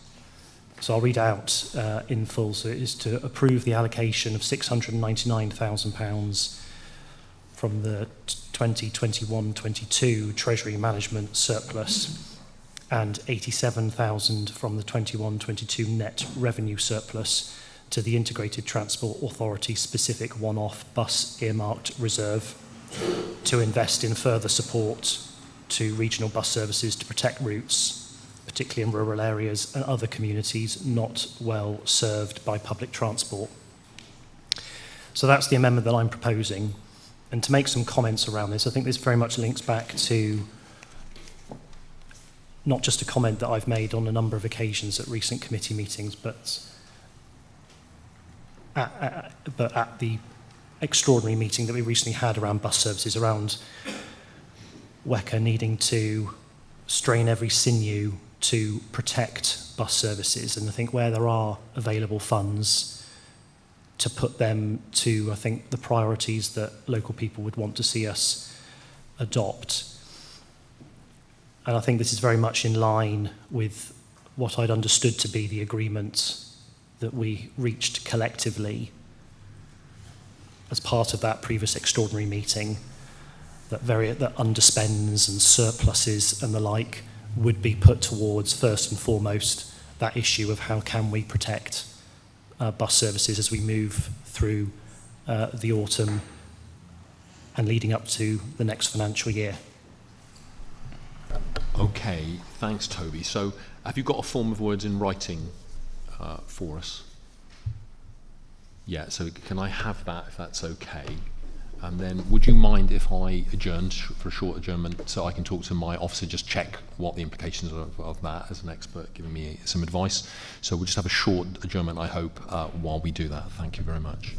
So I'll read out in full. So it is to approve the allocation of £699,000 from the 2021-22 Treasury Management surplus and 87,000 from the 21-22 net revenue surplus to the Integrated Transport Authority specific one-off bus earmarked reserve to invest in further support to regional bus services to protect routes, particularly in rural areas and other communities not well served by public transport. So that's the amendment that I'm proposing. And to make some comments around this, I think this very much links back to not just a comment that I've made on a number of occasions at recent committee meetings, but at the extraordinary meeting that we recently had around bus services, around WECA needing to strain every sinew to protect bus services. And I think where there are available funds, to put them to, I think, the priorities that local people would want to see us adopt. And I think this is very much in line with what I'd understood to be the agreement that we reached collectively as part of that previous extraordinary meeting, that underspends and surpluses and the like would be put towards, first and foremost, that issue of how can we protect bus services as we move through the autumn and leading up to the next financial year. Okay, thanks, Toby. So have you got a form of words in writing for us? Yeah, so can I have that, if that's okay? And then would you mind if I adjourned for a short adjournment so I can talk to my officer, just check what the implications of that as an expert giving me some advice? So we'll just have a short adjournment, I hope, while we do that. Thank you very much.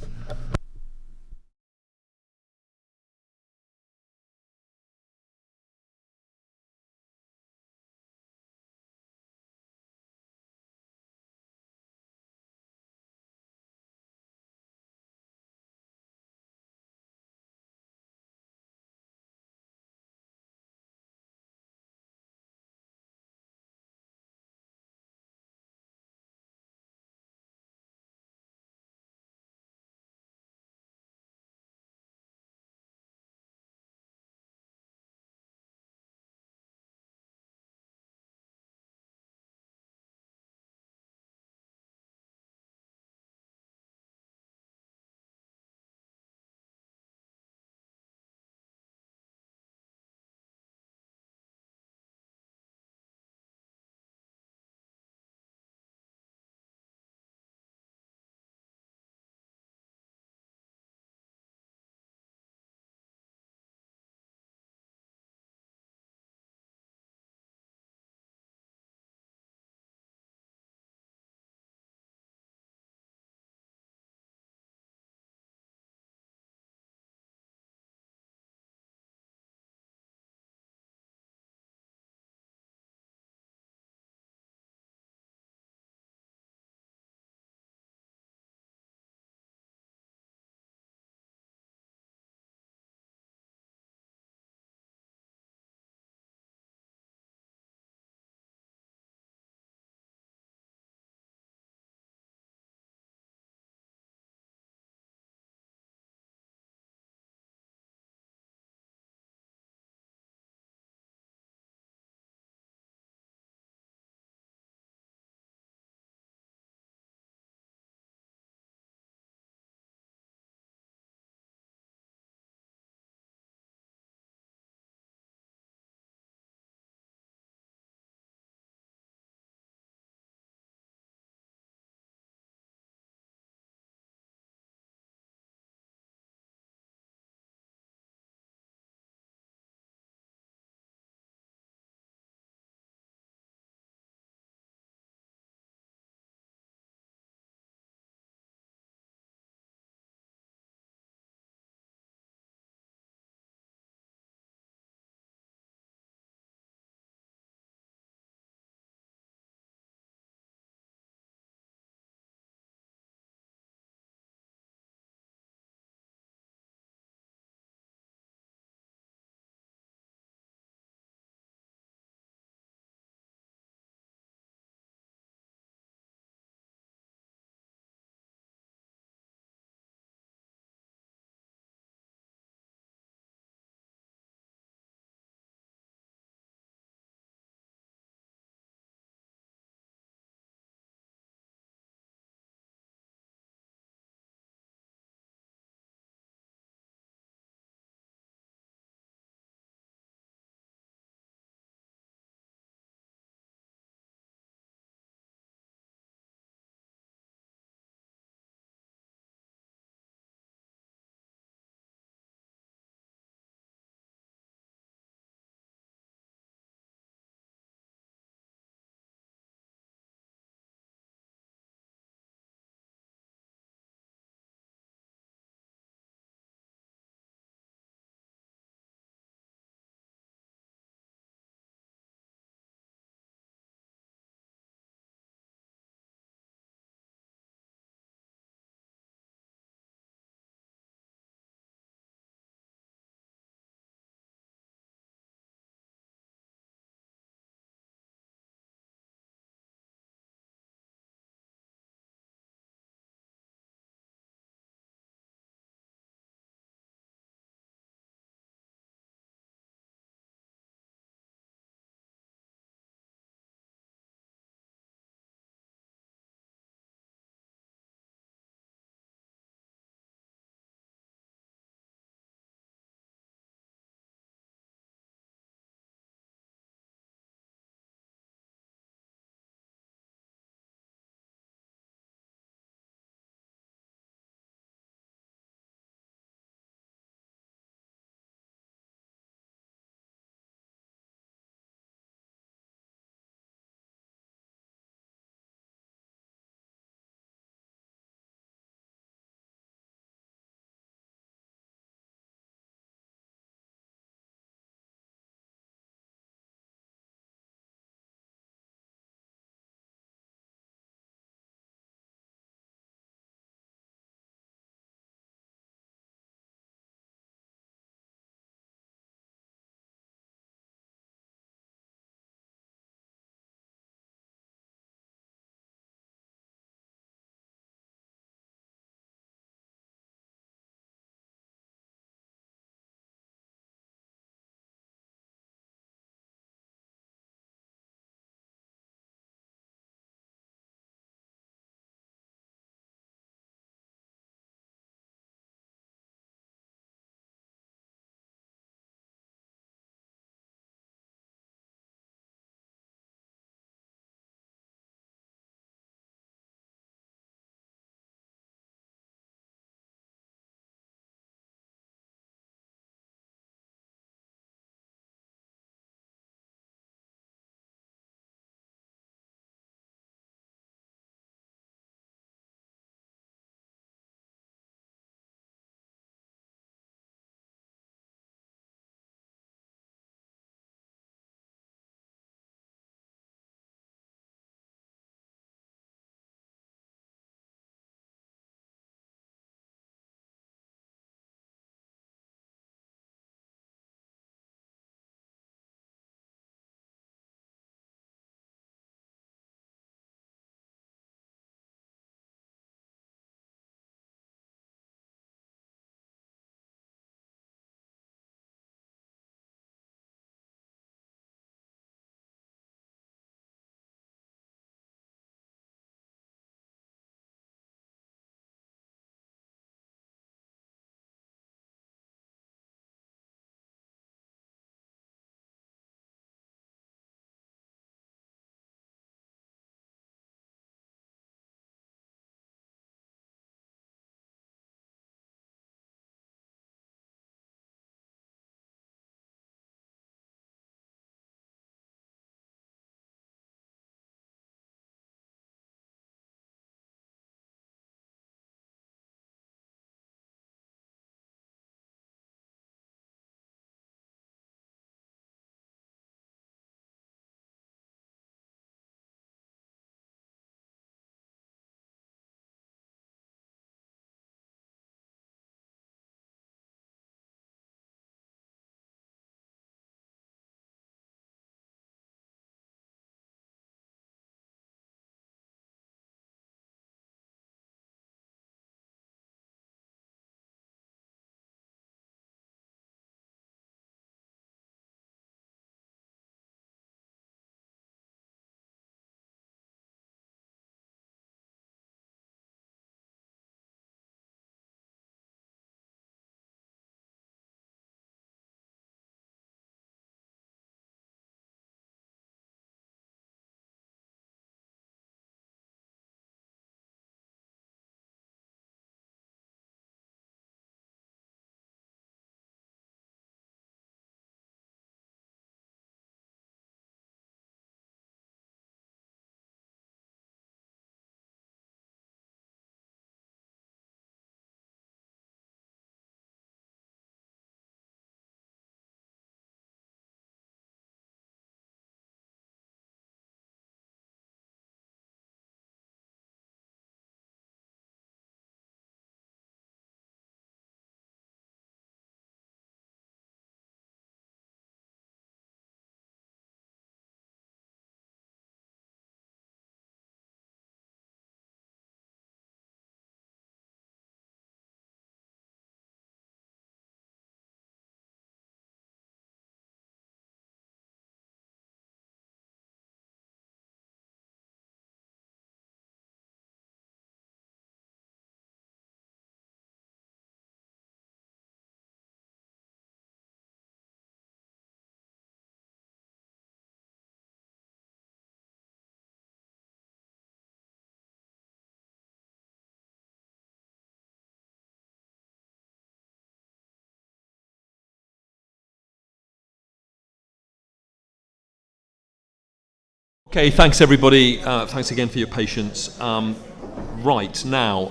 Okay, thanks everybody. Thanks again for your patience. Right, now,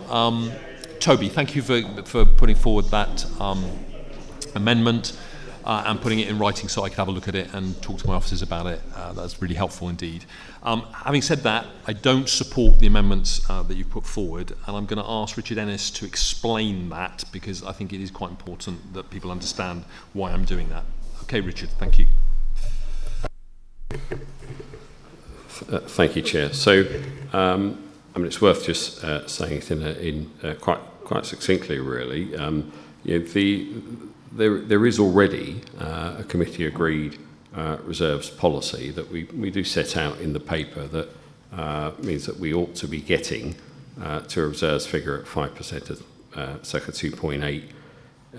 Toby, thank you for putting forward that amendment and putting it in writing so I could have a look at it and talk to my officers about it. That's really helpful indeed. Having said that, I don't support the amendments that you've put forward, and I'm going to ask Richard Ennis to explain that, because I think it is quite important that people understand why I'm doing that. Okay, Richard, thank you. Thank you, Chair. So, I mean, it's worth just saying it in quite succinctly, really. There is already a committee-agreed reserves policy that we do set out in the paper that means that we ought to be getting to a reserves figure at 5% of circa 2.8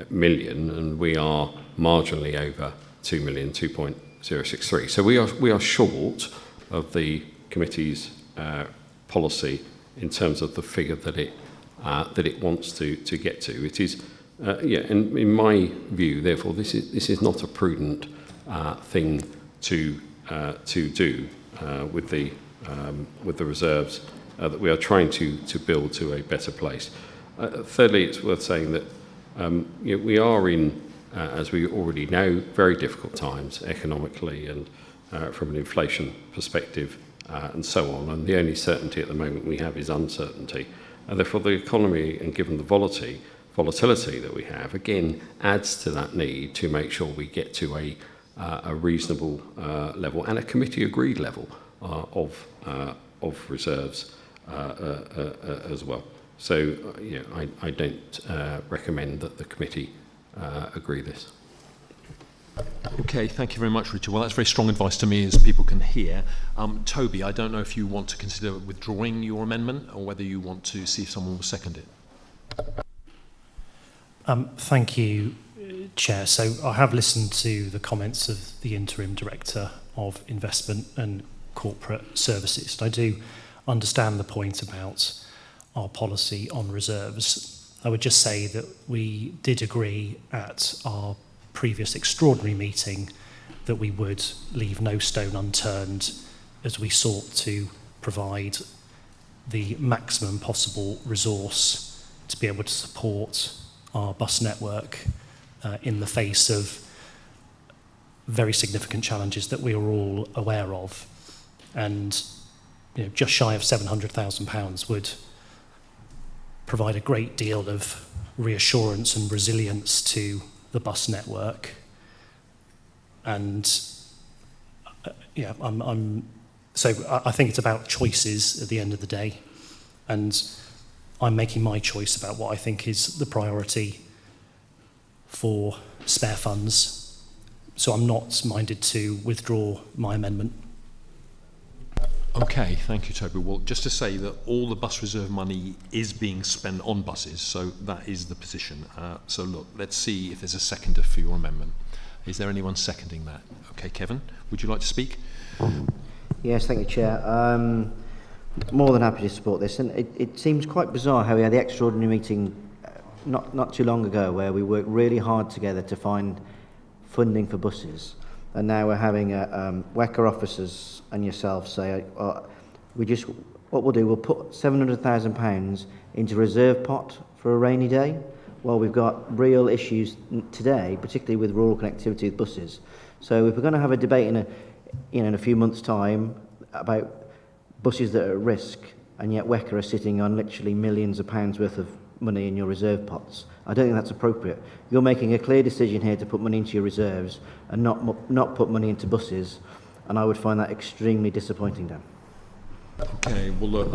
million, and we are marginally over 2 million, 2.063. So we are short of the committee's policy in terms of the figure that it wants to get to. It is, and in my view, therefore, this is not a prudent thing to do with the reserves that we are trying to build to a better place. Thirdly, it's worth saying that we are in, as we already know, very difficult times economically and from an inflation perspective and so on. And the only certainty at the moment we have is uncertainty. And therefore, the economy, and given the volatility that we have, again, adds to that need to make sure we get to a reasonable level and a committee-agreed level of reserves as well. So, I don't recommend that the committee agree this. Okay, thank you very much, Richard. Well, that's very strong advice to me, as people can hear. Toby, I don't know if you want to consider withdrawing your amendment or whether you want to see if someone will second it. Thank you, Chair. So I have listened to the comments of the Interim Director of Investment and Corporate Services. I do understand the point about our policy on reserves. I would just say that we did agree at our previous extraordinary meeting that we would leave no stone unturned as we sought to provide the maximum possible resource to be able to support our bus network in the face of very significant challenges that we are all aware of. And just shy of £700,000 would provide a great deal of reassurance and resilience to the bus network. And so I think it's about choices at the end of the day, and I'm making my choice about what I think is the priority for spare funds. So I'm not minded to withdraw my amendment. Okay, thank you, Toby. Well, just to say that all the bus reserve money is being spent on buses, so that is the position. So look, let's see if there's a seconder for your amendment. Is there anyone seconding that? Okay, Kevin, would you like to speak? Yes, thank you, Chair. More than happy to support this, and it seems quite bizarre how we had the extraordinary meeting not too long ago where we worked really hard together to find funding for buses, and now we're having WECA officers and yourself say, what we'll do, we'll put £700,000 into reserve pot for a rainy day, while we've got real issues today, particularly with rural connectivity with buses. So if we're going to have a debate in a few months' time about buses that are at risk, and yet WECA are sitting on literally millions of pounds worth of money in your reserve pots, I don't think that's appropriate. You're making a clear decision here to put money into your reserves and not put money into buses, and I would find that extremely disappointing, Dan. Okay, well look,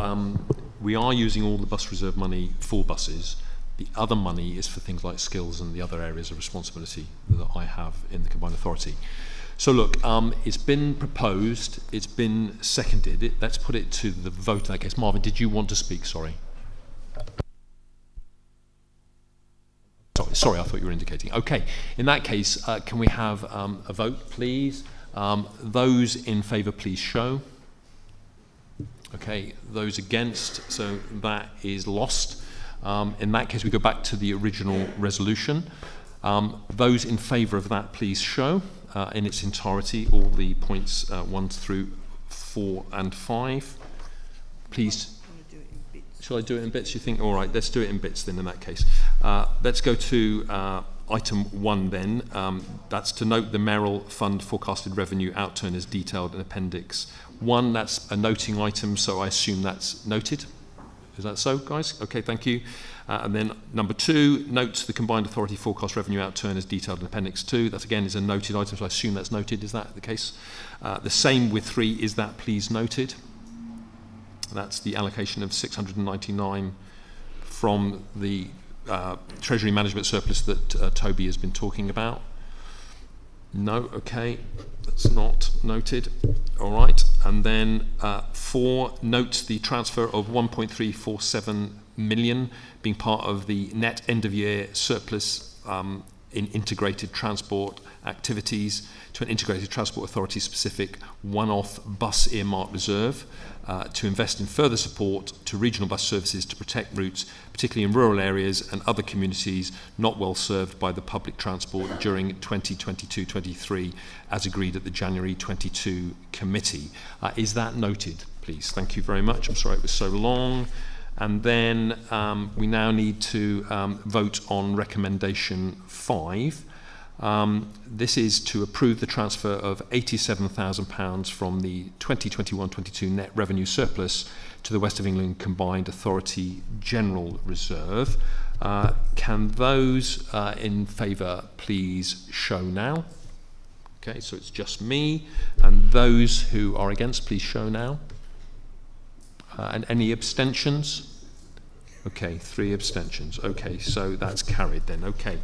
we are using all the bus reserve money for buses. The other money is for things like skills and the other areas of responsibility that I have in the Combined Authority. So look, it's been proposed, it's been seconded. Let's put it to the vote in that case. Marvin, did you want to speak? Sorry, I thought you were indicating. Okay, in that case, can we have a vote, please? Those in favour, please show. Okay, those against, so that is lost. In that case, we go back to the original resolution. Those in favour of that, please show in its entirety, all the points 1 through 4 and 5. Please. Shall I do it in bits, you think? All right, let's do it in bits then in that case. Let's go to item 1 then. That's to note the Mayoral Fund forecasted revenue outturn as detailed in Appendix 1. That's a noting item, so I assume that's noted. Is that so, guys? Okay, thank you. And then number 2, notes the combined authority forecast revenue outturn as detailed in Appendix 2. That again is a noted item, so I assume that's noted. Is that the case? The same with 3. Is that please noted? That's the allocation of 699 from the Treasury management surplus that Toby has been talking about. No, okay, that's not noted. All right, and then 4 notes the transfer of 1.347 million being part of the net end-of-year surplus in integrated transport activities to an integrated transport authority specific one-off bus earmark reserve to invest in further support to regional bus services to protect routes, particularly in rural areas and other communities not well served by the public transport during 2022-23 as agreed at the January 22 committee. Is that noted, please? Thank you very much. I'm sorry it was so long. And then we now need to vote on recommendation 5. This is to approve the transfer of £87,000 from the 2021-22 net revenue surplus to the West of England Combined Authority General Reserve. Can those in favour please show now? Okay, so it's just me. And those who are against, please show now. And any abstentions? Okay, 3 abstentions. Okay, so that's carried then. Okay.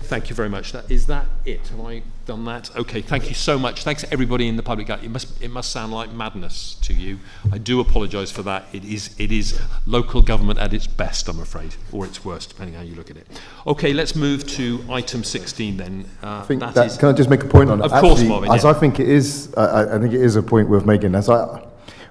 Thank you very much. Is that it? Have I done that? Okay, thank you so much. Thanks to everybody in the public. It must sound like madness to you. I do apologise for that. It is local government at its best, I'm afraid, or its worst, depending how you look at it. Okay, let's move to item 16 then. I think can I just make a point on it? Of course, Marvin. As I think it is, I think it is a point worth making.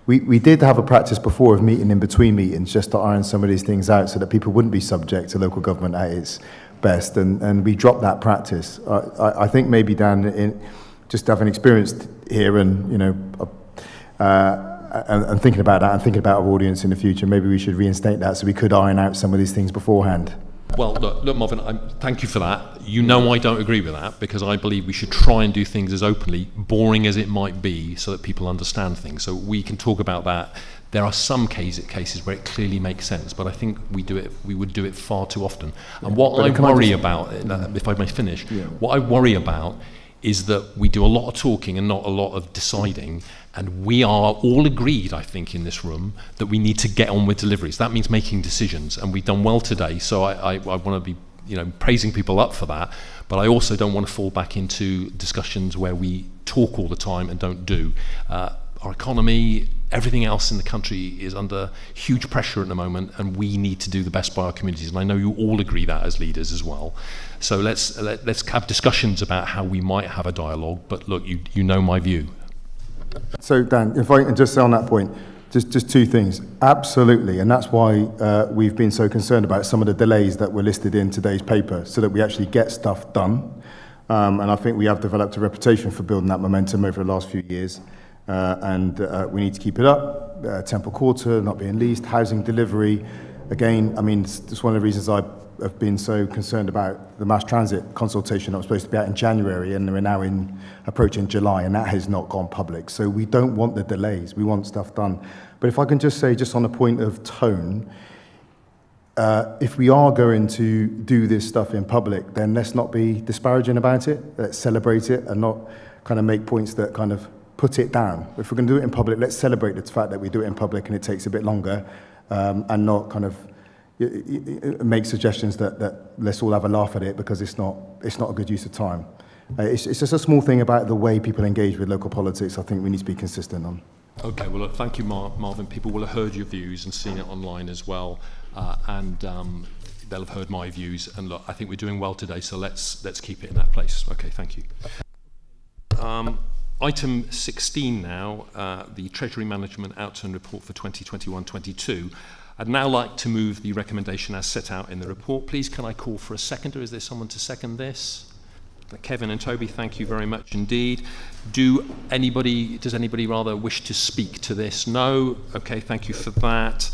We did have a practice before of meeting in between meetings just to iron some of these things out so that people wouldn't be subject to local government at its best, and we dropped that practice. I think maybe Dan, just having experienced here and and thinking about that and thinking about our audience in the future, maybe we should reinstate that so we could iron out some of these things beforehand. Well, look, Marvin, thank you for that. You know I don't agree with that because I believe we should try and do things as openly, boring as it might be, so that people understand things. So we can talk about that. There are some cases where it clearly makes sense, but I think we would do it far too often. And what I worry about, if I may finish, what I worry about is that we do a lot of talking and not a lot of deciding, and we are all agreed, I think, in this room that we need to get on with deliveries. That means making decisions, and we've done well today, so I want to be praising people up for that, but I also don't want to fall back into discussions where we talk all the time and don't do. Our economy, everything else in the country is under huge pressure at the moment, and we need to do the best by our communities. And I know you all agree that as leaders as well. So let's have discussions about how we might have a dialogue. But look, you know my view. So Dan, if I can just say on that point, just 2 things. Absolutely, and that's why we've been so concerned about some of the delays that were listed in today's paper, so that we actually get stuff done. And I think we have developed a reputation for building that momentum over the last few years. And we need to keep it up. Temple Quarter not being leased, housing delivery. Again, I mean, it's one of the reasons I have been so concerned about the mass transit consultation that was supposed to be out in January, and we're now approaching July, and that has not gone public. So we don't want the delays. We want stuff done. But if I can just say, just on a point of tone, if we are going to do this stuff in public, then let's not be disparaging about it. Let's celebrate it and not kind of make points that kind of put it down. If we're going to do it in public, let's celebrate the fact that we do it in public and it takes a bit longer, and not kind of make suggestions that let's all have a laugh at it because it's not a good use of time. It's just a small thing about the way people engage with local politics I think we need to be consistent on. Okay, well, look, thank you, Marvin. People will have heard your views and seen it online as well, and they'll have heard my views. And look, I think we're doing well today, so let's keep it in that place. Okay, thank you. Item 16 now, the Treasury Management Outturn Report for 2021-22. I'd now like to move the recommendation as set out in the report. Please, can I call for a seconder? Is there someone to second this? Kevin and Toby, thank you very much indeed. Does anybody rather wish to speak to this? No? Okay, thank you for that.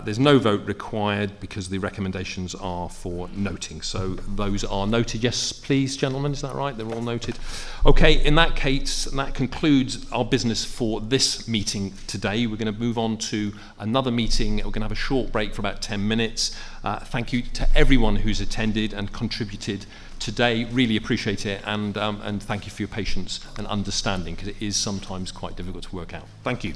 There's no vote required because the recommendations are for noting. So those are noted. Yes, please, gentlemen, is that right? They're all noted. Okay, in that case, that concludes our business for this meeting today. We're going to move on to another meeting. We're going to have a short break for about 10 minutes. Thank you to everyone who's attended and contributed today. Really appreciate it, and thank you for your patience and understanding, because it is sometimes quite difficult to work out. Thank you.